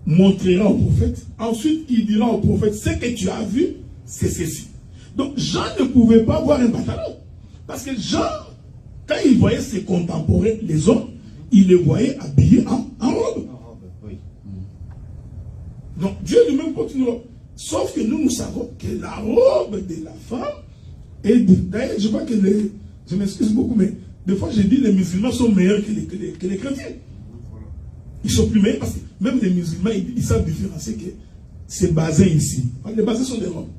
montrera au prophète, ensuite il dira au prophète, ce que tu as vu, c'est ceci. Donc Jean ne pouvait pas voir un pantalon. Parce que Jean, quand il voyait ses contemporains, les hommes, il les voyait habillés en robe. Donc Dieu lui-même continuera. Sauf que nous savons que la robe de la femme est... D'ailleurs, je crois que je m'excuse beaucoup, mais des fois je dis que les musulmans sont meilleurs que les chrétiens. Ils sont plus meilleurs parce que même les musulmans, ils savent différencier que ces basins ici. Les basins sont des robes.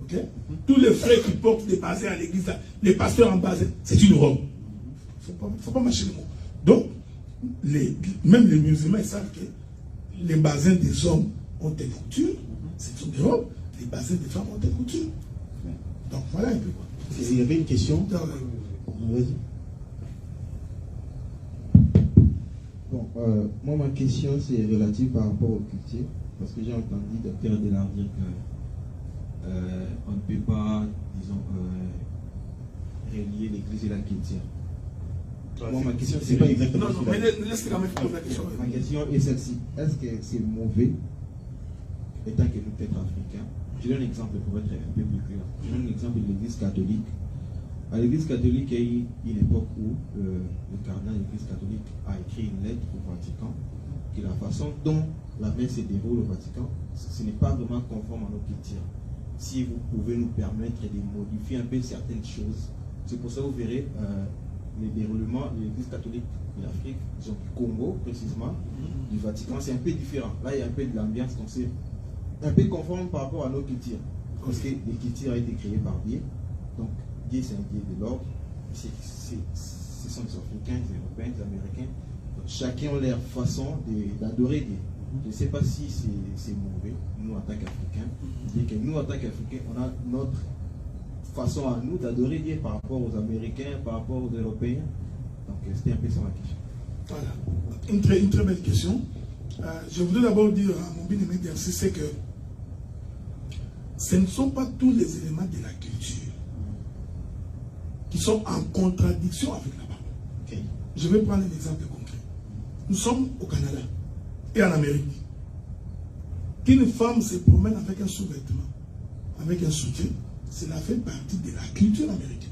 Okay? Tous les frères qui portent des basins à l'église, les pasteurs en basin, c'est une robe. Il ne faut pas marcher le mot. Donc, même les musulmans, ils savent que les basins des hommes ont telle couture, ce sont des robes, les basins des femmes ont telle couture. Donc voilà un peu quoi. Il y avait une question. Vas-y. Bon, moi ma question c'est relative par rapport au culture, parce que j'ai entendu Dr. Delard dire que on ne peut pas, disons, relier l'église et la culture. Moi ma question c'est pas exactement. Non, mais laisse quand même poser la question. Ma question est celle-ci. Est-ce que c'est mauvais, étant que nous peut-être africains? Je donne un exemple pour être un peu plus clair. Je donne un exemple de l'église catholique. À l'église catholique, il y a eu une époque où le cardinal de l'église catholique a écrit une lettre au Vatican, que la façon dont la messe se déroule au Vatican, ce n'est pas vraiment conforme à nos cultures. Si vous pouvez nous permettre de modifier un peu certaines choses, c'est pour ça que vous verrez le déroulement de l'église catholique de l'Afrique, disons du Congo précisément, du Vatican, c'est un peu différent. Là, il y a un peu de l'ambiance, donc c'est un peu conforme par rapport à nos cultures. Parce que les cultures ont été créées par Dieu. Donc, Dieu, c'est un Dieu de l'ordre. Ce sont les Africains, les Européens, les Américains. Donc, chacun a leur façon d'adorer Dieu. Je ne sais pas si c'est mauvais, nous en tant qu'Africains. Et que nous en tant qu'Africains, on a notre façon à nous d'adorer Dieu par rapport aux Américains, par rapport aux Européens. Donc, c'était un peu ça ma question. Voilà. Une très belle question. Je voudrais d'abord dire à mon bien-aimé Dercy, c'est que ce ne sont pas tous les éléments de la culture qui sont en contradiction avec la parole. Okay. Je vais prendre un exemple concret. Nous sommes au Canada et en Amérique. Qu'une femme se promène avec un sous-vêtement, avec un soutien, cela fait partie de la culture américaine.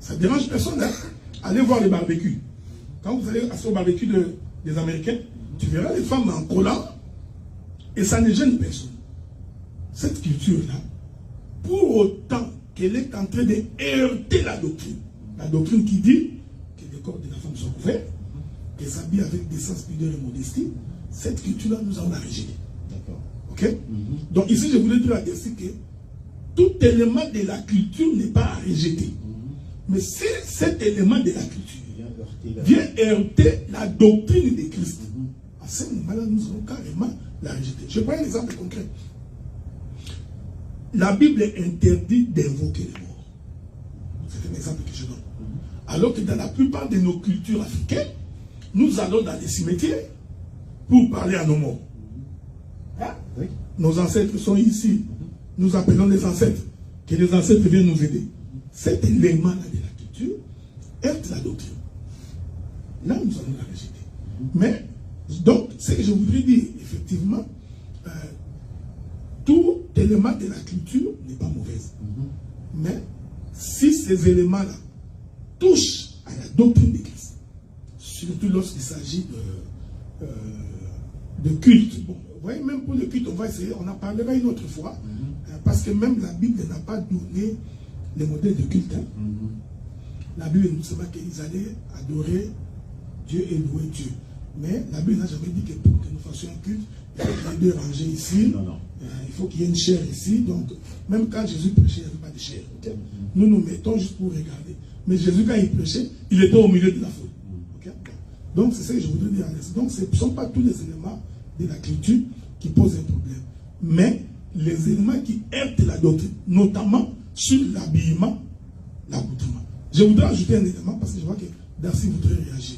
Ça ne dérange personne. Hein? Allez voir les barbecues. Quand vous allez au barbecue des Américains, tu verras les femmes en collant et ça ne gêne personne. Cette culture-là, pour autant qu'elle est en train de heurter la doctrine qui dit que les corps de la femme sont couverts, qu'elle s'habille avec décence, pudeur et modestie, cette culture-là, nous allons la rejeter. D'accord. Ok? Donc ici, je voulais dire à Dercy que tout élément de la culture n'est pas à rejeter. Mais si cet élément de la culture vient heurter la doctrine de Christ, à ce moment-là, nous allons carrément la rejeter. Je prends un exemple concret. La Bible interdit d'invoquer les morts. C'est un exemple que je donne. Alors que dans la plupart de nos cultures africaines, nous allons dans les cimetières pour parler à nos morts. Hein? Oui. Nos ancêtres sont ici. Nous appelons les ancêtres. Que les ancêtres viennent nous aider. Cet élément-là de la culture est la doctrine. Là, nous allons la rejeter. Mais, donc, ce que je voudrais dire, effectivement, tout élément de la culture n'est pas mauvaise. Mais si ces éléments-là touchent à la doctrine de l'Église, surtout lorsqu'il s'agit de culte, bon, vous voyez, même pour le culte, on va essayer, on en parlera une autre fois, parce que même la Bible n'a pas donné les modèles de culte. La Bible nous dit qu'ils allaient adorer Dieu et louer Dieu. Mais la Bible n'a jamais dit que pour que nous fassions un culte, il faut qu'il y ait deux rangées ici, il faut qu'il y ait une chaire ici. Donc, même quand Jésus prêchait, il n'y avait pas de chair. Okay? Nous nous mettons juste pour regarder. Mais Jésus, quand il prêchait, il était au milieu de la foule. Okay? Donc, c'est ça que je voudrais dire à l'instant. Donc, ce ne sont pas tous les éléments de la culture qui posent un problème. Mais les éléments qui heurtent la doctrine, notamment sur l'habillement, l'accoutrement. Je voudrais ajouter un élément parce que je vois que Darcy voudrait réagir.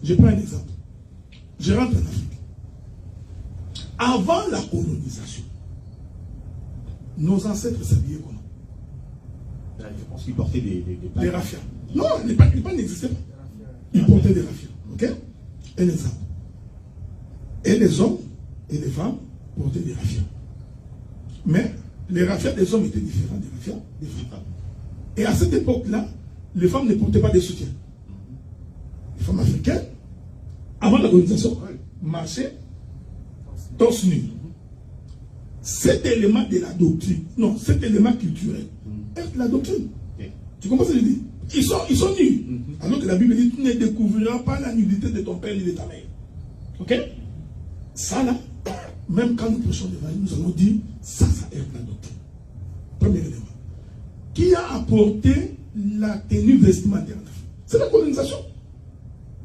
Je prends un exemple. Je rentre en Afrique. Avant la colonisation, nos ancêtres s'habillaient comment? Je pense qu'ils portaient des raffias. Non, les pannes n'existaient pas. Ils portaient des raffias. Ok? Un exemple. Et les hommes et les femmes portaient des raffias. Mais les raffias des hommes étaient différents des raffias des femmes. Et à cette époque-là, les femmes ne portaient pas de soutien. Les femmes africaines, avant la colonisation, marchaient torse nu. Cet élément de la doctrine, non, cet élément culturel, est la doctrine. Tu comprends ce que je dis? Ils sont nus. Alors que la Bible dit, tu ne découvriras pas la nudité de ton père ni de ta mère. Ok? Ça là, même quand nous prêchons l'évangile, nous allons dire, ça est la doctrine. Premier élément. Qui a apporté la tenue vestimentaire en Afrique? C'est la colonisation.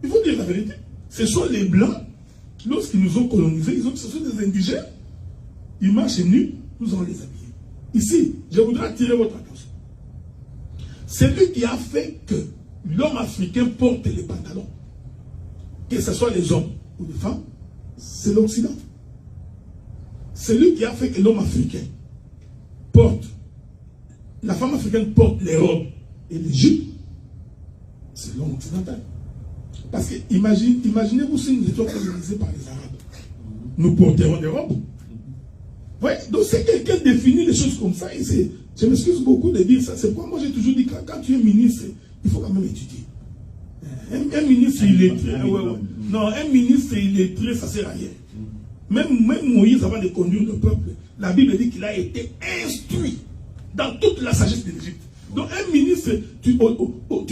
Il faut dire la vérité. Ce sont les Blancs, lorsqu'ils nous ont colonisés, ce sont des indigènes. Ils marchent nus, nous allons les habiller. Ici, je voudrais attirer votre attention. Celui qui a fait que l'homme africain porte les pantalons, que ce soit les hommes ou les femmes, c'est l'Occident. Celui qui a fait que l'homme africain porte, la femme africaine porte les robes et les jupes, c'est l'homme occidental. Parce que imaginez-vous si nous étions colonisés par les Arabes. Nous porterons des robes. Ouais, donc c'est quelqu'un définit les choses comme ça. Et je m'excuse beaucoup de dire ça. C'est pourquoi moi j'ai toujours dit que quand tu es ministre, il faut quand même étudier. Un ministre illettré, non, un ministre illettré, ça sert à rien. Même Moïse, avant de conduire le peuple, la Bible dit qu'il a été instruit dans toute la sagesse de l'Égypte. Donc un ministre, tu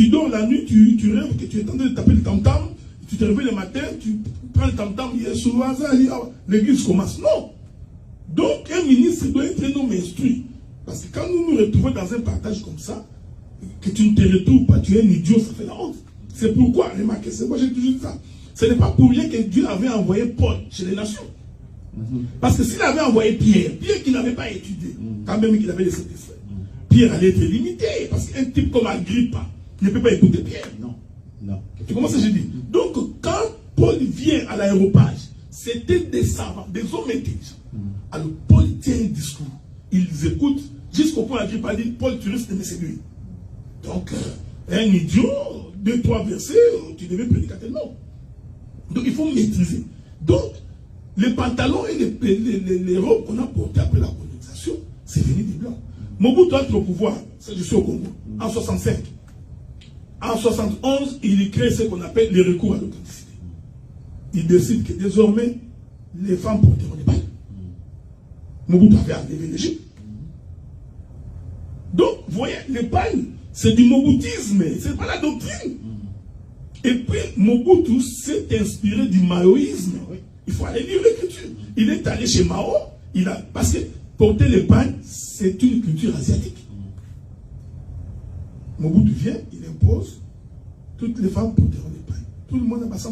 dors la nuit, tu rêves que tu es en train de taper le tam-tam, tu te réveilles le matin, tu prends le tam-tam, sur le hasard, l'église commence. Non. Donc un ministre doit être un homme instruit. Parce que quand nous nous retrouvons dans un partage comme ça, que tu ne te retrouves pas, tu es un idiot, ça fait la honte. C'est pourquoi, remarquez, c'est moi j'ai toujours dit ça. Ce n'est pas pour rien que Dieu avait envoyé Paul chez les nations. Parce que s'il avait envoyé Pierre qui n'avait pas étudié, quand même qu'il avait laissé faire, Pierre allait être limité. Parce qu'un type comme Agrippa ne peut pas écouter Pierre. Non. Tu comprends ce que je dis? Donc, quand Paul vient à l'aéropage, c'était des savants, des hommes intelligents. Alors, Paul tient un discours. Ils écoutent jusqu'au point où Agrippa dit, Paul, tu risques de me séduire. Donc, un idiot, 2-3 versets, tu devais prédiquer tellement. Donc, il faut maîtriser. Donc, les pantalons et les robes qu'on a portées après la colonisation, c'est venu des Blancs. Mobutu entre au pouvoir, ça je suis au Congo, en 65. En 71, il crée ce qu'on appelle les recours à l'authenticité. Il décide que désormais, les femmes porteront des balles. Mobutu avait enlevé l'Égypte. Donc, vous voyez, les balles, c'est du moboutisme, c'est pas la doctrine. Et puis, Mobutu s'est inspiré du maoïsme. Il faut aller lire l'écriture. Il est allé chez Mao, parce que porter les pannes, c'est une culture asiatique. Mobutu vient, il impose, toutes les femmes porteront des pannes. Tout le monde a 100%.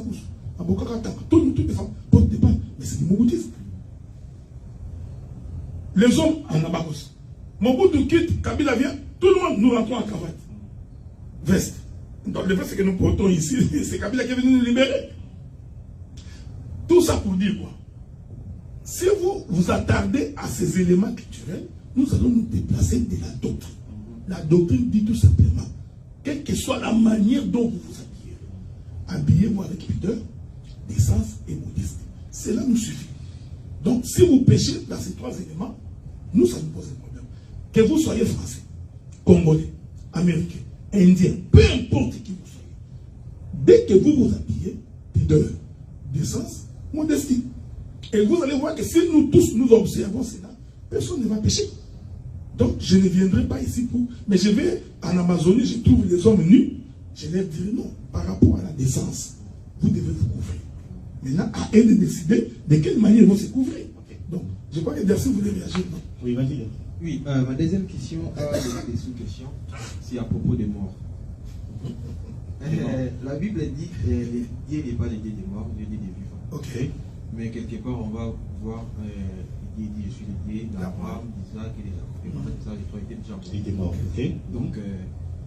À Bokakatanga, toutes les femmes portent des pannes. Mais c'est du moboutisme. Les hommes en Abakos. Mobutu quitte, Kabila vient, tout le monde, nous rentrons en cravate. Veste. Donc le veste que nous portons ici, c'est Kabila qui est venu nous libérer. Tout ça pour dire quoi? Si vous vous attardez à ces éléments culturels, nous allons nous déplacer de la doctrine. La doctrine dit tout simplement, quelle que soit la manière dont vous vous habillez, habillez-vous avec pudeur, décence et modestie. Cela nous suffit. Donc, si vous péchez dans ces trois éléments, nous, ça nous pose un problème. Que vous soyez français, congolais, américain, indien, peu importe qui vous soyez, dès que vous vous habillez, pudeur, décence, modestie. Et vous allez voir que si nous tous nous observons cela, personne ne va pécher. Donc, je ne viendrai pas ici pour... Mais je vais en Amazonie, je trouve les hommes nus, je leur dirai non. Par rapport à la décence, vous devez vous couvrir. Maintenant, à eux de décider de quelle manière ils vont se couvrir. Donc, je crois que Darcy voulait réagir. Non? Oui, vas-y. Oui, ma deuxième question a des sous-questions. C'est à propos des morts. La Bible dit que Dieu n'est pas le Dieu des morts, Dieu des vivants. Ok. Mais quelque part, on va voir, Dieu dit, je suis le Dieu d'Abraham, d'Isaac et de Jacob. En fait, ça, les trois étaient déjà morts. Il était mort, ok. Donc,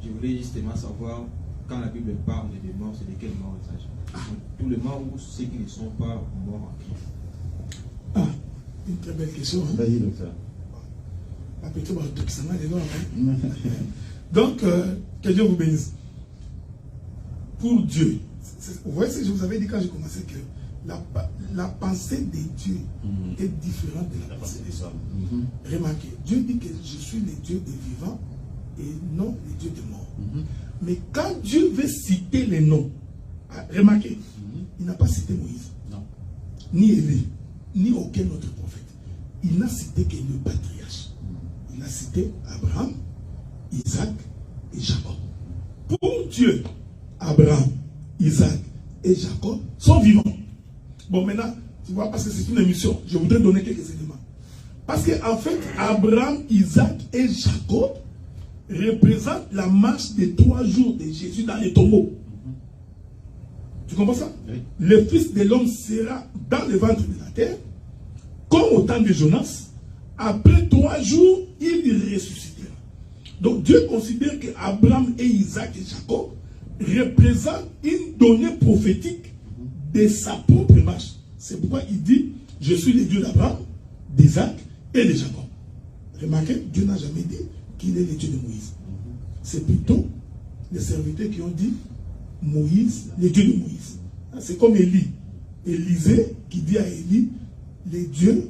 je voulais justement savoir, quand la Bible parle des morts, c'est de quels morts il s'agit. Tous les morts ou ceux qui ne sont pas morts en Christ. Ah, une très belle question. Hein? Vas-y, docteur. Donc, que Dieu vous bénisse. Pour Dieu, vous voyez ce que je vous avais dit quand j'ai commencé, que la pensée de Dieu est différente de la pensée des hommes. Remarquez, Dieu dit que je suis le Dieu des vivants et non le Dieu des morts. Mais quand Dieu veut citer les noms, remarquez, il n'a pas cité Moïse, non, ni Élie, ni aucun autre prophète. Il n'a cité que le patriarche. Il a cité Abraham, Isaac et Jacob. Pour Dieu, Abraham, Isaac et Jacob sont vivants. Bon, maintenant, tu vois, parce que c'est une émission, je voudrais donner quelques éléments. Parce qu'en fait, Abraham, Isaac et Jacob représentent la marche des 3 jours de Jésus dans les tombeaux. Tu comprends ça? Oui. Le Fils de l'homme sera dans le ventre de la terre, comme au temps de Jonas. Après 3 jours, il ressuscitera. Donc Dieu considère qu'Abraham et Isaac et Jacob représentent une donnée prophétique de sa propre marche. C'est pourquoi il dit, je suis le Dieu d'Abraham, d'Isaac et de Jacob. Remarquez, Dieu n'a jamais dit qu'il est le Dieu de Moïse. C'est plutôt les serviteurs qui ont dit Moïse, le Dieu de Moïse. C'est comme Élie. Élisée qui dit à Élie, le Dieu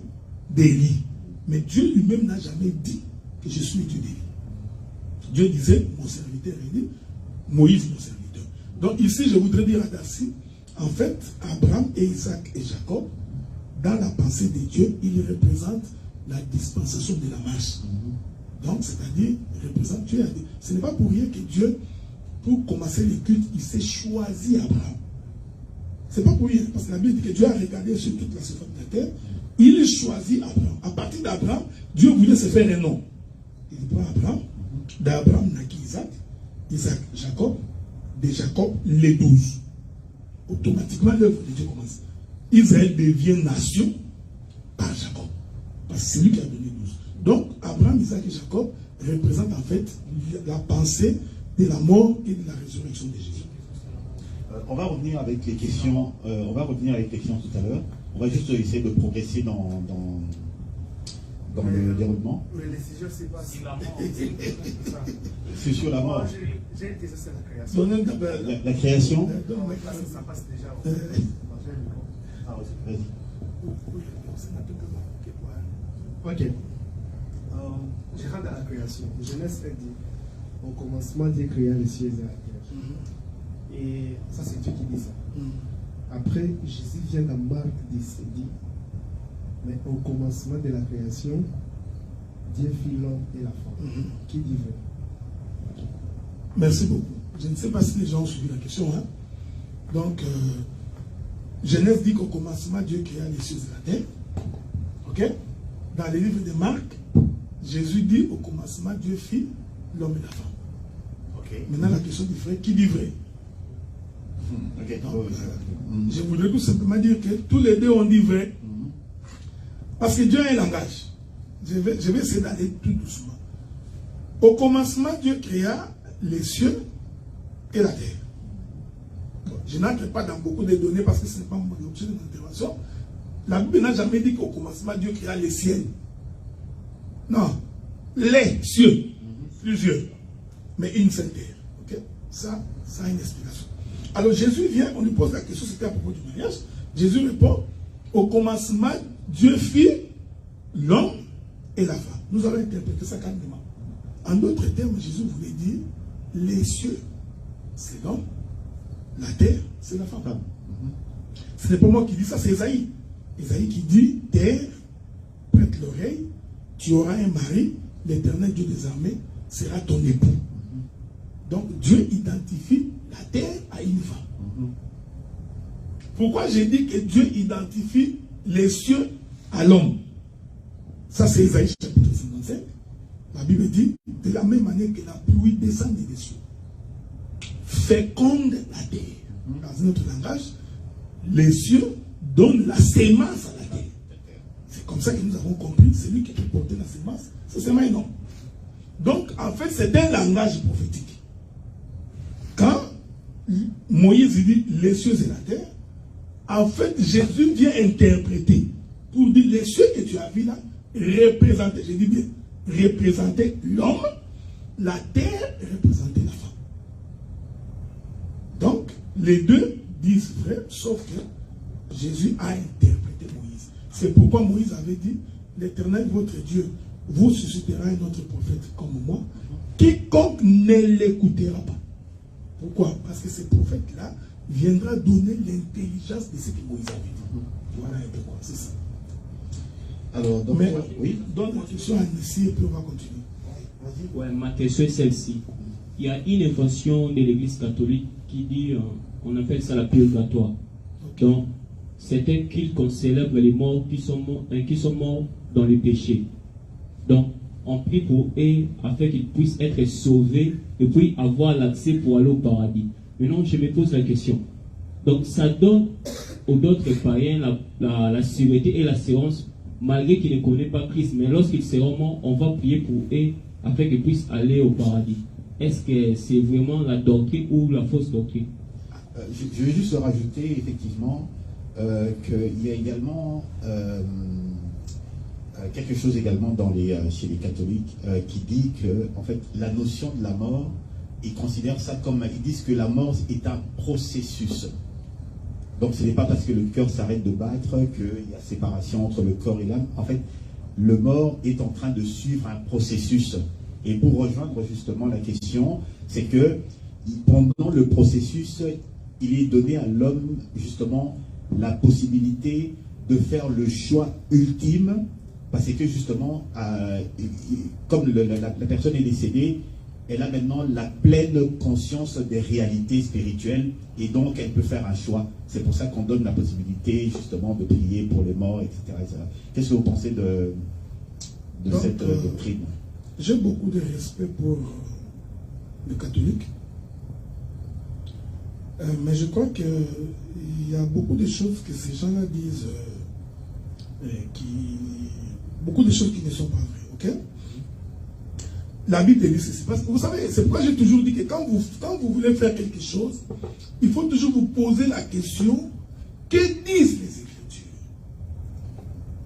d'Élie. Mais Dieu lui-même n'a jamais dit que je suis le Dieu d'Élie. Dieu disait, mon serviteur Élie, Moïse mon serviteur. Donc ici, je voudrais dire à Darcy, en fait, Abraham et Isaac et Jacob, dans la pensée de Dieu, ils représentent la dispensation de la marche. Donc, c'est-à-dire, représente Dieu. Ce n'est pas pour rien que Dieu, pour commencer le culte, il s'est choisi Abraham. Ce n'est pas pour rien, parce que la Bible dit que Dieu a regardé sur toute la surface de la terre, il choisit Abraham. À partir d'Abraham, Dieu voulait se faire un nom. Il prend Abraham, d'Abraham naquit Isaac, Isaac, Jacob, de Jacob, les 12. Automatiquement, l'œuvre de Dieu commence. Israël devient nation par Jacob. Parce que c'est lui qui a donné 12. Donc, Abraham, Isaac et Jacob représentent en fait la pensée de la mort et de la résurrection de Jésus. On va revenir avec les questions. Tout à l'heure. On va juste essayer de progresser dans le déroulement. Mais les sujets, c'est pas si la mort. C'est sur la mort. J'ai été sur la création. La création. Ça passe déjà. Vas-y. Ok. Je rentre dans la création. Genèse fait dit, au commencement, Dieu créa les cieux et la terre. Et ça, c'est Dieu qui dit ça. Après, Jésus vient dans Marc 10 et dit, mais au commencement de la création, Dieu fit l'homme et la femme. Qui dit vrai? Merci beaucoup. Je ne sais pas si les gens ont suivi la question. Hein? Donc, Genèse dit qu'au commencement, Dieu créa les cieux et la terre. Ok? Dans les livres de Marc, Jésus dit au commencement, Dieu fit l'homme et la femme. Okay. Maintenant, la question du frère, qui dit vrai? Okay. Donc, je voudrais tout simplement dire que tous les deux ont dit vrai. Parce que Dieu a un langage. Je vais essayer d'aller tout doucement. Au commencement, Dieu créa les cieux et la terre. Bon, je n'entre pas dans beaucoup de données parce que ce n'est pas mon objet de mon intervention. La Bible n'a jamais dit qu'au commencement, Dieu créa les cieux. Non. Les cieux. Plusieurs. Mais une seule terre. Okay? Ça a une explication. Alors Jésus vient, on lui pose la question, c'était à propos du mariage. Jésus répond, au commencement, Dieu fit l'homme et la femme. Nous allons interpréter ça calmement. En d'autres termes, Jésus voulait dire les cieux, c'est l'homme, la terre, c'est la femme. Ce n'est pas moi qui dis ça, c'est Esaïe. Esaïe qui dit, terre, prête l'oreille, tu auras un mari, l'Éternel Dieu des armées sera ton époux. Donc Dieu identifie la terre à une femme. Pourquoi j'ai dit que Dieu identifie les cieux à l'homme? Ça c'est Esaïe chapitre 55. La Bible dit, de la même manière que la pluie descend des cieux, féconde la terre. Dans notre langage, les cieux donnent la sémence à la terre. C'est comme ça que nous avons compris, celui qui peut porter la sémence, c'est seulement un homme. Donc, en fait, c'est un langage prophétique. Quand Moïse dit les cieux et la terre, en fait, Jésus vient interpréter pour dire les cieux que tu as vus là, représenter, je dis bien, représenter l'homme, la terre représenter la femme. Donc, les deux disent vrai, sauf que Jésus a interprété Moïse. C'est pourquoi Moïse avait dit, l'Éternel, votre Dieu, vous suscitera un autre prophète comme moi, quiconque ne l'écoutera pas. Pourquoi? Parce que ce prophète-là viendra donner l'intelligence de ce que Moïse avait dit. Voilà un peu quoi, c'est ça. Alors, donc, mais, oui. donne la question à Nissi et puis on va continuer. Ouais, ma question est celle-ci. Il y a une invention de l'Église catholique qui dit, on appelle ça la purgatoire. Okay. Donc, c'est un culte qu'on célèbre les morts qui sont morts dans le péché. Donc, on prie pour eux afin qu'ils puissent être sauvés et puis avoir l'accès pour aller au paradis. Maintenant, je me pose la question. Donc, ça donne aux autres païens la sûreté et l'assurance, malgré qu'ils ne connaissent pas Christ. Mais lorsqu'ils seront morts, on va prier pour eux afin qu'ils puissent aller au paradis. Est-ce que c'est vraiment la doctrine ou la fausse doctrine? Je vais juste rajouter effectivement qu'il y a également quelque chose également chez les catholiques qui dit que en fait la notion de la mort, ils considèrent ça comme, ils disent que la mort est un processus. Donc ce n'est pas parce que le cœur s'arrête de battre qu'il y a séparation entre le corps et l'âme. En fait, le mort est en train de suivre un processus. Et pour rejoindre justement la question, c'est que pendant le processus, il est donné à l'homme justement la possibilité de faire le choix ultime, parce que justement, comme la personne est décédée, elle a maintenant la pleine conscience des réalités spirituelles et donc elle peut faire un choix. C'est pour ça qu'on donne la possibilité justement de prier pour les morts, etc. Qu'est-ce que vous pensez de cette doctrine? J'ai beaucoup de respect pour les catholiques, mais je crois qu'il y a beaucoup de choses que ces gens-là disent, beaucoup de choses qui ne sont pas vraies, ok? La Bible dit ceci, parce que vous savez, c'est pourquoi j'ai toujours dit que quand vous voulez faire quelque chose, il faut toujours vous poser la question, que disent les Écritures?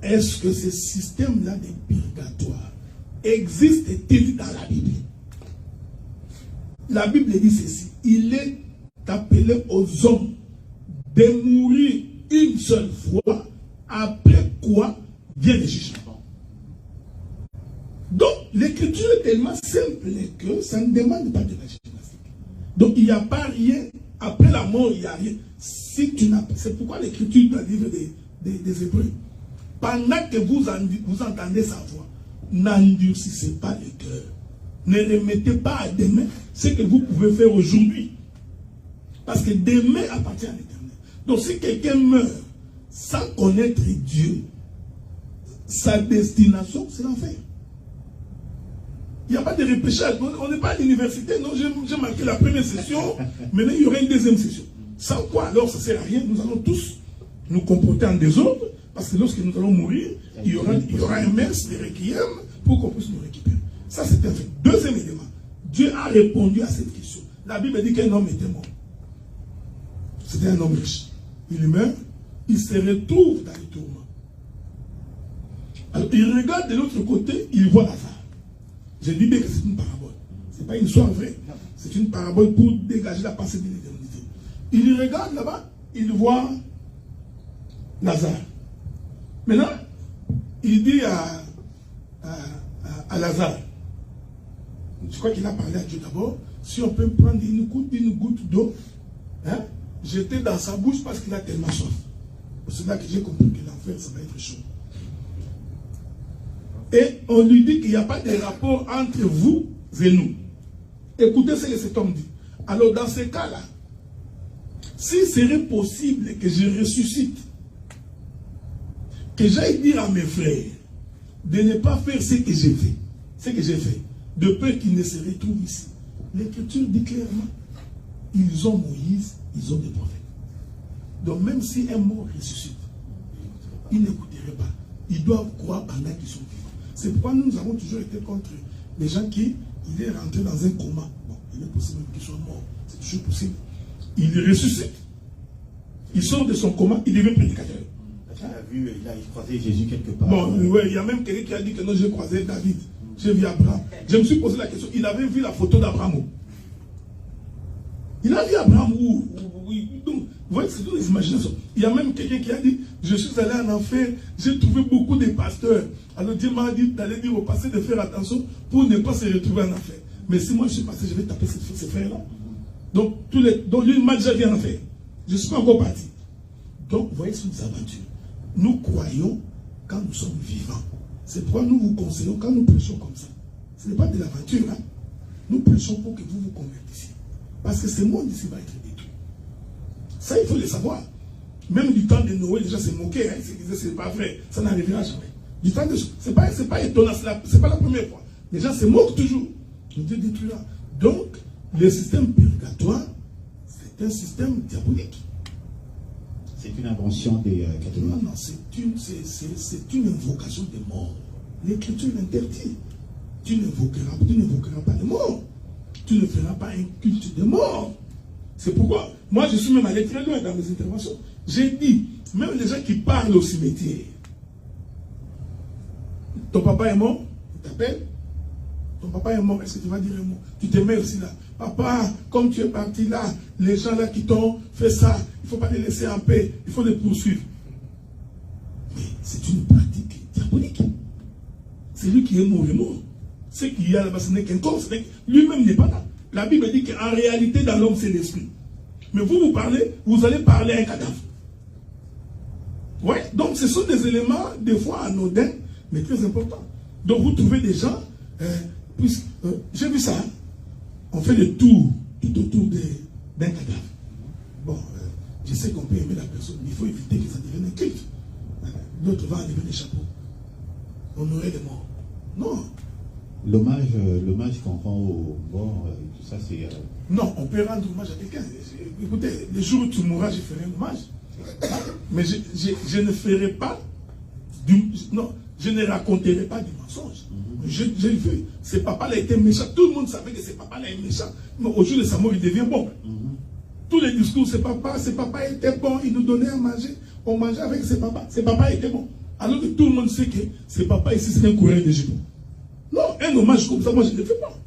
Est-ce que ce système-là de purgatoire existe-t-il dans la Bible? La Bible dit ceci, il est appelé aux hommes de mourir une seule fois, après quoi vient le jugement. Donc, l'écriture est tellement simple que ça ne demande pas de la gymnastique. Donc, il n'y a pas rien, après la mort, il n'y a rien. Si tu n'as pas, c'est pourquoi l'écriture dans le livre des Hébreux, pendant que vous entendez sa voix, n'endurcissez pas le cœur. Ne remettez pas à demain ce que vous pouvez faire aujourd'hui. Parce que demain appartient à l'Éternel. Donc si quelqu'un meurt sans connaître Dieu, sa destination, c'est l'enfer. Il n'y a pas de repêchage. On n'est pas à l'université. Non, j'ai manqué la première session. Maintenant, il y aura une deuxième session. Sans quoi, alors, ça ne sert à rien. Nous allons tous nous comporter en désordre. Parce que lorsque nous allons mourir, il y aura un messe, des requiem, pour qu'on puisse nous récupérer. Ça, c'est un fait. Deuxième élément. Dieu a répondu à cette question. La Bible dit qu'un homme était mort. C'était un homme riche. Il meurt, il se retrouve dans les tourments. Alors, il regarde de l'autre côté, il voit Lazare. Je dis bien que c'est une parabole. Ce n'est pas une histoire vraie. C'est une parabole pour dégager la pensée de l'éternité. Il regarde là-bas, il voit Lazare. Maintenant, il dit à Lazare, je crois qu'il a parlé à Dieu d'abord, si on peut prendre une goutte d'eau, hein, jeter dans sa bouche parce qu'il a tellement soif. C'est là que j'ai compris que l'enfer, ça va être chaud. Et on lui dit qu'il n'y a pas de rapport entre vous et nous. Écoutez ce que cet homme dit. Alors dans ce cas-là, s'il serait possible que je ressuscite, que j'aille dire à mes frères de ne pas faire ce que j'ai fait, de peur qu'ils ne se retrouvent ici. L'Écriture dit clairement, ils ont Moïse, ils ont des prophètes. Donc même si un mort ressuscite, ils n'écouteraient pas. Ils doivent croire pendant qu'ils sont vivants. C'est pourquoi nous avons toujours été contre les gens qui, il est rentré dans un coma. Bon, il est possible qu'il soit mort, c'est toujours possible. Il ressuscite. Il sort de son coma, il devient prédicateur. Il a croisé Jésus quelque part. Bon, ouais, il y a même quelqu'un qui a dit que non, j'ai croisé David, j'ai vu Abraham. Je me suis posé la question, il avait vu la photo d'Abraham. Il a vu Abraham où? Donc, vous voyez, c'est toutes les imaginations. Il y a même quelqu'un qui a dit, je suis allé en enfer, j'ai trouvé beaucoup de pasteurs. Alors Dieu m'a dit d'aller dire aux pasteurs de faire attention pour ne pas se retrouver en enfer. Mais si moi je suis passé, je vais taper ces frères-là. Donc, lui m'a déjà vu en enfer. Je ne suis pas encore parti. Donc, vous voyez, c'est des aventures. Nous croyons quand nous sommes vivants. C'est pourquoi nous vous conseillons quand nous prêchons comme ça. Ce n'est pas de l'aventure, hein. Nous prêchons pour que vous vous convertissiez. Parce que ce monde ici va être détruit. Ça, il faut le savoir. Même du temps de Noé, les gens se moquaient. Hein. Ils se disaient, c'est pas vrai. Ça n'arrivera jamais. Du temps de... C'est pas étonnant. C'est pas la première fois. Les gens se moquent toujours. Dieu détruira. Donc, le système purgatoire, c'est un système diabolique. C'est une invention des catholiques. Non, c'est une invocation des morts. L'Écriture l'interdit. Tu n'invoqueras pas les morts. Tu ne feras pas un culte de mort. C'est pourquoi, moi je suis même allé très loin dans mes interventions. J'ai dit, même les gens qui parlent au cimetière, ton papa est mort, il t'appelle, ton papa est mort, est-ce que tu vas dire un mot? Tu te mets aussi là. Papa, comme tu es parti là, les gens là qui t'ont fait ça, il ne faut pas les laisser en paix, il faut les poursuivre. Mais c'est une pratique diabolique. C'est lui qui est mort. Ce qu'il y a là-bas, ce n'est qu'un corps, lui-même n'est pas là. La Bible dit qu'en réalité, dans l'homme, c'est l'esprit. Mais vous parlez, vous allez parler à un cadavre. Ouais, donc ce sont des éléments, des fois anodins, mais très importants. Donc vous trouvez des gens, j'ai vu ça, hein? On fait le tour, tout autour d'un cadavre. Bon, je sais qu'on peut aimer la personne, mais il faut éviter que ça devienne un culte. L'autre va enlever les chapeaux. Honorer les morts. Non. L'hommage qu'on rend aux morts, tout ça, c'est... Non, on peut rendre hommage à quelqu'un. Écoutez, le jour où tu mourras, je ferai un hommage. Mais je ne ferai pas non, je ne raconterai pas du mensonge. J'ai vu, ce papa-là était méchant. Tout le monde savait que ce papa-là est méchant. Mais au jour de sa mort, il devient bon. Tous les discours, ce papa était bon, il nous donnait à manger. On mangeait avec ce papa était bon. Alors que tout le monde sait que ce papa ici, c'est un coureur de jumeaux. Non, un hommage comme ça, moi je ne le fais pas.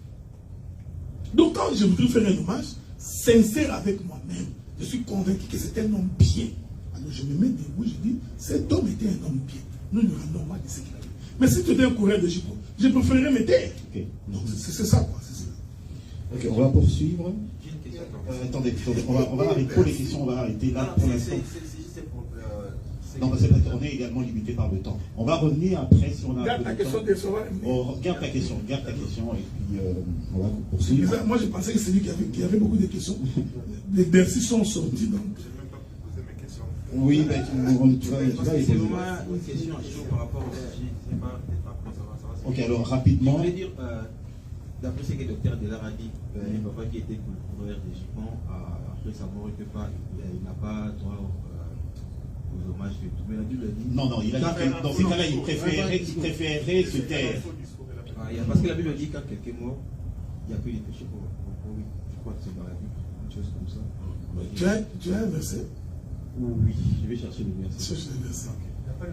Donc quand je voudrais faire un hommage, sincère avec moi-même, je suis convaincu que c'est un homme bien. Alors je me mets debout, je dis, cet homme était un homme bien. Nous nous rendons hommage de ce qu'il a fait. Mais si tu étais un coureur de jumeaux, je préférerais me taire. Okay. Donc c'est ça quoi. Ok, on va poursuivre. Attendez, on va arrêter pour les questions, on va arrêter là pour l'instant. Non, parce qu'on est également limité par le temps. On va revenir après si on a garde un peu ta de question, temps. Garde ta question et puis on va poursuivre. Moi je pensais que c'est lui qui avait beaucoup de questions. Les Bercy sont sortis donc. Oui, mais tu vas y poser. Une question à chaud par rapport au sujet. Je sais pas, ça va. Ok, alors rapidement. Je voulais dire, d'après ce que le docteur Delar a dit, un papa qui était coureur des jupons, après sa mort, il n'a pas droit aux hommages et tout. Mais la Bible dit. Non, il a dit que dans ces cas-là, il préférerait se taire. Parce que la Bible dit que quand quelqu'un est mort, il n'y a plus de péché pour lui. Je crois que c'est dans la Bible, une chose comme ça. Tu as un verset? Oui, je vais chercher le verset. Cherche le verset.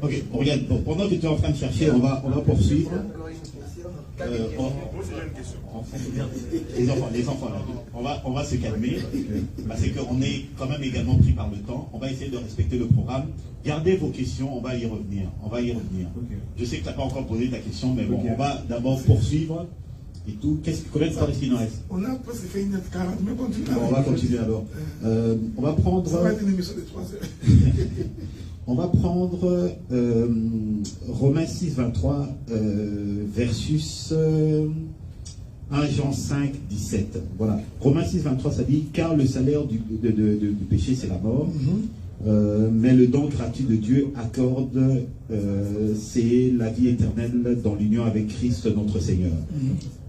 Ok, regarde, bon, pendant que tu es en train de chercher, on va poursuivre. Les enfants là, on va se calmer, parce qu'on est quand même également pris par le temps. On va essayer de respecter le programme. Gardez vos questions, on va y revenir. Je sais que tu n'as pas encore posé ta question, mais bon, on va d'abord poursuivre et tout. Combien de temps est-ce qu'il nous reste? On a presque fait 1h40, mais continue. On va continuer alors. On va prendre. Ça va être une émission de 3 heures. On va prendre Romains 6, 23 versus 1 Jean 5, 17. Voilà. Romains 6, 23, ça dit, car le salaire du péché, c'est la mort. Mais le don gratuit de Dieu accorde, c'est la vie éternelle dans l'union avec Christ notre Seigneur.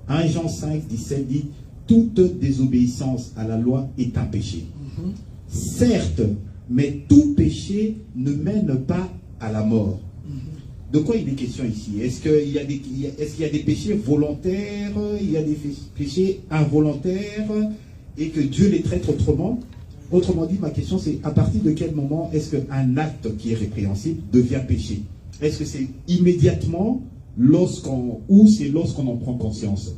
1 Jean 5, 17 dit, toute désobéissance à la loi est un péché. Certes, mais tout péché ne mène pas à la mort. De quoi il est question ici? Est-ce qu'il y a des péchés volontaires, il y a des péchés involontaires, et que Dieu les traite autrement? Autrement dit, ma question c'est, à partir de quel moment est-ce qu'un acte qui est répréhensible devient péché? Est-ce que c'est immédiatement, ou c'est lorsqu'on en prend conscience?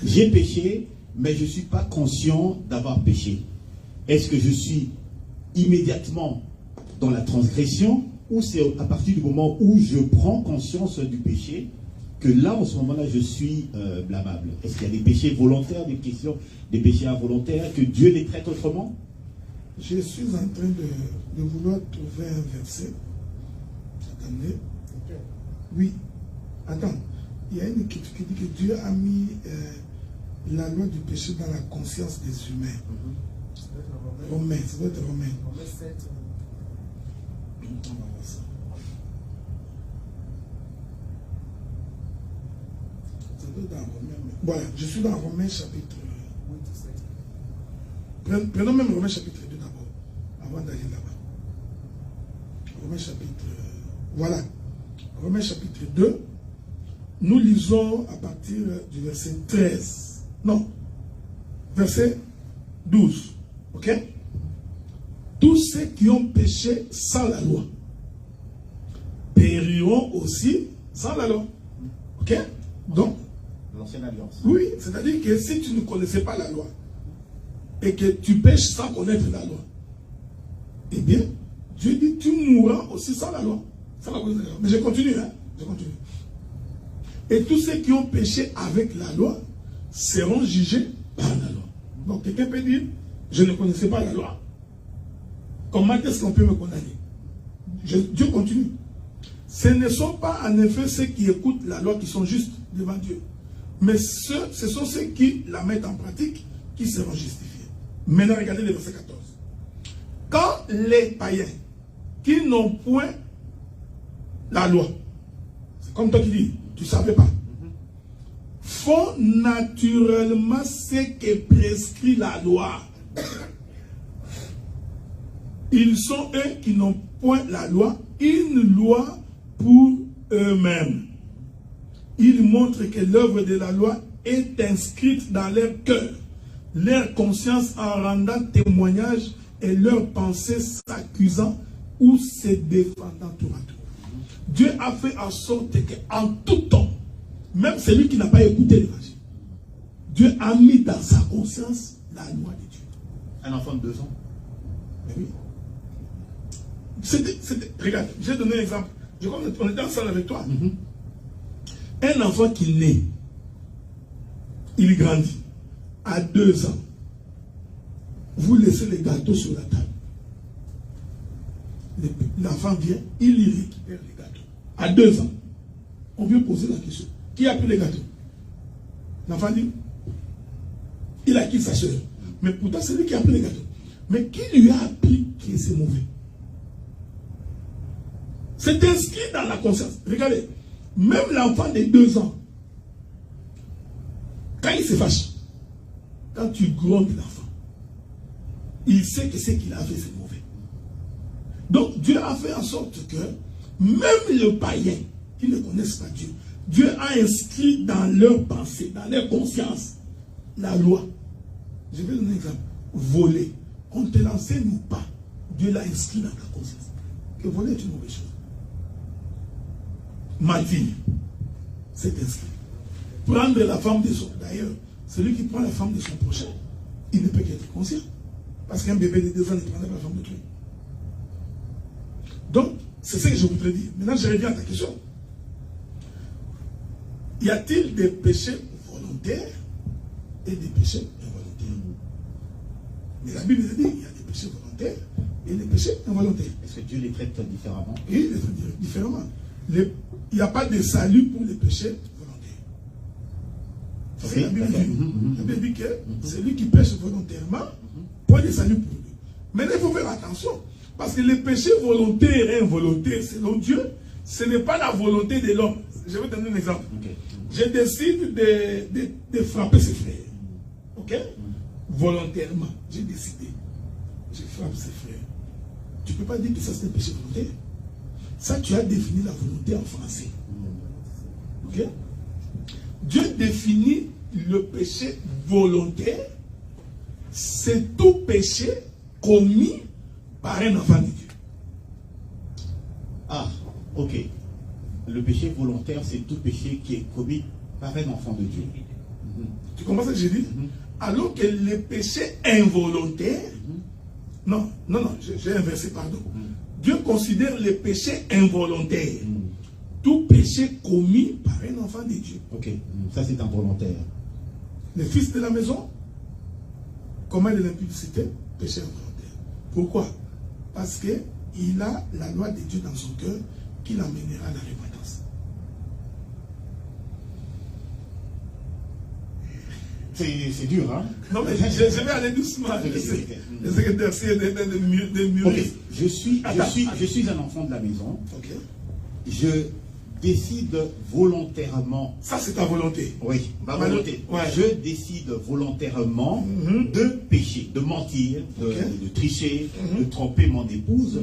J'ai péché, mais je ne suis pas conscient d'avoir péché. Est-ce que je suis immédiatement dans la transgression, ou c'est à partir du moment où je prends conscience du péché que là, en ce moment-là, je suis blâmable? Est-ce qu'il y a des péchés volontaires, des péchés involontaires, que Dieu les traite autrement? Je suis en train de vouloir trouver un verset. Attendez. Oui. Attends. Il y a une écriture qui dit que Dieu a mis la loi du péché dans la conscience des humains. Romains, ça doit être Romains. Romains 7. On va voir ça. Ça doit être dans Romains. Voilà, je suis dans Romains chapitre 8. Prenons même Romains chapitre 2 d'abord, avant d'aller là-bas. Romains chapitre. Voilà. Romains chapitre 2. Nous lisons à partir du verset 13. Non. Verset 12. Ok? Tous ceux qui ont péché sans la loi périront aussi sans la loi. Ok? Donc, l'ancienne alliance. Oui, c'est-à-dire que si tu ne connaissais pas la loi et que tu pêches sans connaître la loi, eh bien, Dieu dit tu mourras aussi sans la loi. Sans la loi. Mais je continue, hein? Je continue. Et tous ceux qui ont péché avec la loi seront jugés par la loi. Donc quelqu'un peut dire, je ne connaissais pas la loi. Comment est-ce qu'on peut me condamner? Dieu continue. Ce ne sont pas en effet ceux qui écoutent la loi qui sont justes devant Dieu. Mais ce sont ceux qui la mettent en pratique qui seront justifiés. Maintenant, regardez le verset 14. Quand les païens qui n'ont point la loi, c'est comme toi qui dis, tu ne savais pas, font naturellement ce que prescrit la loi. Ils sont eux qui n'ont point la loi, une loi pour eux-mêmes. Ils montrent que l'œuvre de la loi est inscrite dans leur cœur, leur conscience en rendant témoignage et leurs pensées s'accusant ou se défendant tour à tour. Dieu a fait en sorte qu'en tout temps, même celui qui n'a pas écouté l'évangile, Dieu a mis dans sa conscience la loi de Dieu. Un enfant de 2 ans. Mais oui. Regarde, je vais donner un exemple. On était ensemble avec toi. Un enfant qui naît, il grandit. À 2 ans, vous laissez les gâteaux sur la table. L'enfant vient, il y récupère les gâteaux. À 2 ans, on vient poser la question. Qui a pris les gâteaux? L'enfant dit, il a quitté sa soeur. Mais pourtant, c'est lui qui a pris les gâteaux. Mais qui lui a appris que c'est mauvais? C'est inscrit dans la conscience. Regardez, même l'enfant de 2 ans, quand il se fâche, quand tu grondes l'enfant, il sait que ce qu'il a fait, c'est mauvais. Donc, Dieu a fait en sorte que même le païen qui ne connaissent pas Dieu, Dieu a inscrit dans leur pensée, dans leur conscience, la loi. Je vais donner un exemple. Voler. On ne te l'enseigne pas Dieu l'a inscrit dans ta conscience. Que voler est une mauvaise chose. Mentir, c'est inscrit. Prendre la femme de son... D'ailleurs, celui qui prend la femme de son prochain, il ne peut qu'être conscient. Parce qu'un bébé de 2 ans ne prendrait pas la femme de toi. Donc, c'est ce que je voudrais dire. Maintenant, je reviens à ta question. Y a-t-il des péchés volontaires et des péchés involontaires? Mais la Bible dit qu'il y a des péchés volontaires et des péchés involontaires. Est-ce que Dieu les traite différemment? Oui, il les traite différemment. Il n'y a pas de salut pour les péchés volontaires. Okay, La Bible dit, la Bible dit que c'est lui qui pêche volontairement pour des salut pour lui. Mais il faut faire attention. Parce que les péchés volontaires et involontaires, selon Dieu, ce n'est pas la volonté de l'homme. Je vais te donner un exemple. Okay. Je décide de frapper ses frères. Ok? Volontairement, j'ai décidé. Je frappe ses frères. Tu ne peux pas dire que ça c'est un péché volontaire. Ça, tu as défini la volonté en français. Ok? Dieu définit le péché volontaire. C'est tout péché commis par un enfant de Dieu. Ah, ok. Le péché volontaire, c'est tout péché qui est commis par un enfant de Dieu. Tu comprends ce que je dis? Alors que les péchés involontaires, non, j'ai inversé, pardon. Dieu considère les péchés involontaires, tout péché commis par un enfant de Dieu. Ok, ça c'est involontaire. Le fils de la maison, comment de l'impudicité, péché involontaire. Pourquoi? Parce qu'il a la loi de Dieu dans son cœur qui l'amènera à la repentance. C'est dur, hein? Non, mais je vais aller doucement. Je sais que t'essayes de mûrir. Okay. Je suis un enfant de la maison. Ok. Je décide volontairement. Ça, c'est ta volonté. Oui, ma volonté. Ouais. Je décide volontairement de pécher, de mentir, de tricher, de tromper mon épouse.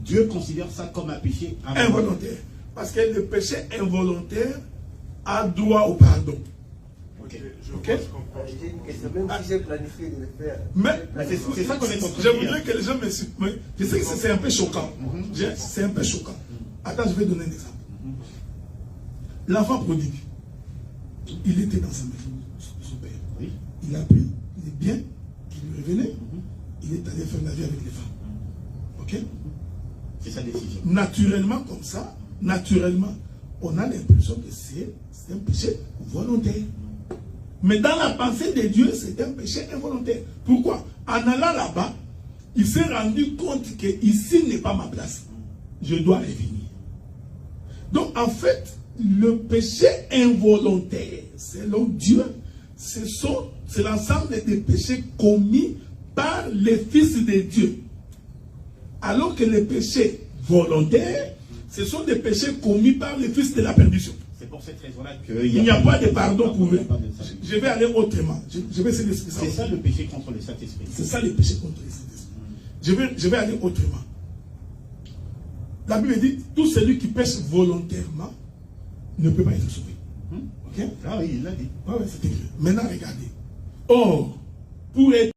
Dieu considère ça comme un péché involontaire. Parce que le péché involontaire a droit au pardon. Okay. J'ai une question, même si j'ai planifié de le faire. Mais c'est ça qu'on est en train de dire. Je voudrais que les gens me suivent. Je sais que c'est un peu choquant. C'est un peu choquant. Attends, je vais donner un exemple. L'enfant prodigue, il était dans sa maison, son père. Oui. Il a pris les biens qui lui revenaient. Il est allé faire la vie avec les femmes. Ok? C'est sa décision. Naturellement, comme ça, naturellement, on a l'impression que c'est un péché volontaire. Mais dans la pensée de Dieu, c'est un péché involontaire. Pourquoi? En allant là-bas, il s'est rendu compte que ici n'est pas ma place. Je dois revenir. Donc en fait, le péché involontaire, selon Dieu, c'est l'ensemble des péchés commis par les fils de Dieu. Alors que les péchés volontaires, ce sont des péchés commis par les fils de la perdition. C'est pour cette raison-là qu'il n'y a pas de pardon pour eux. Je vais aller autrement. Je vais essayer d'expliquer ça. C'est ça le péché contre le Saint-Esprit. C'est ça le péché contre le Saint-Esprit. Je vais aller autrement. La Bible dit, tout celui qui pêche volontairement ne peut pas être sauvé. Ok? Ah oui, il l'a dit. Ah oui, c'est écrit. Maintenant, regardez. Or, pour être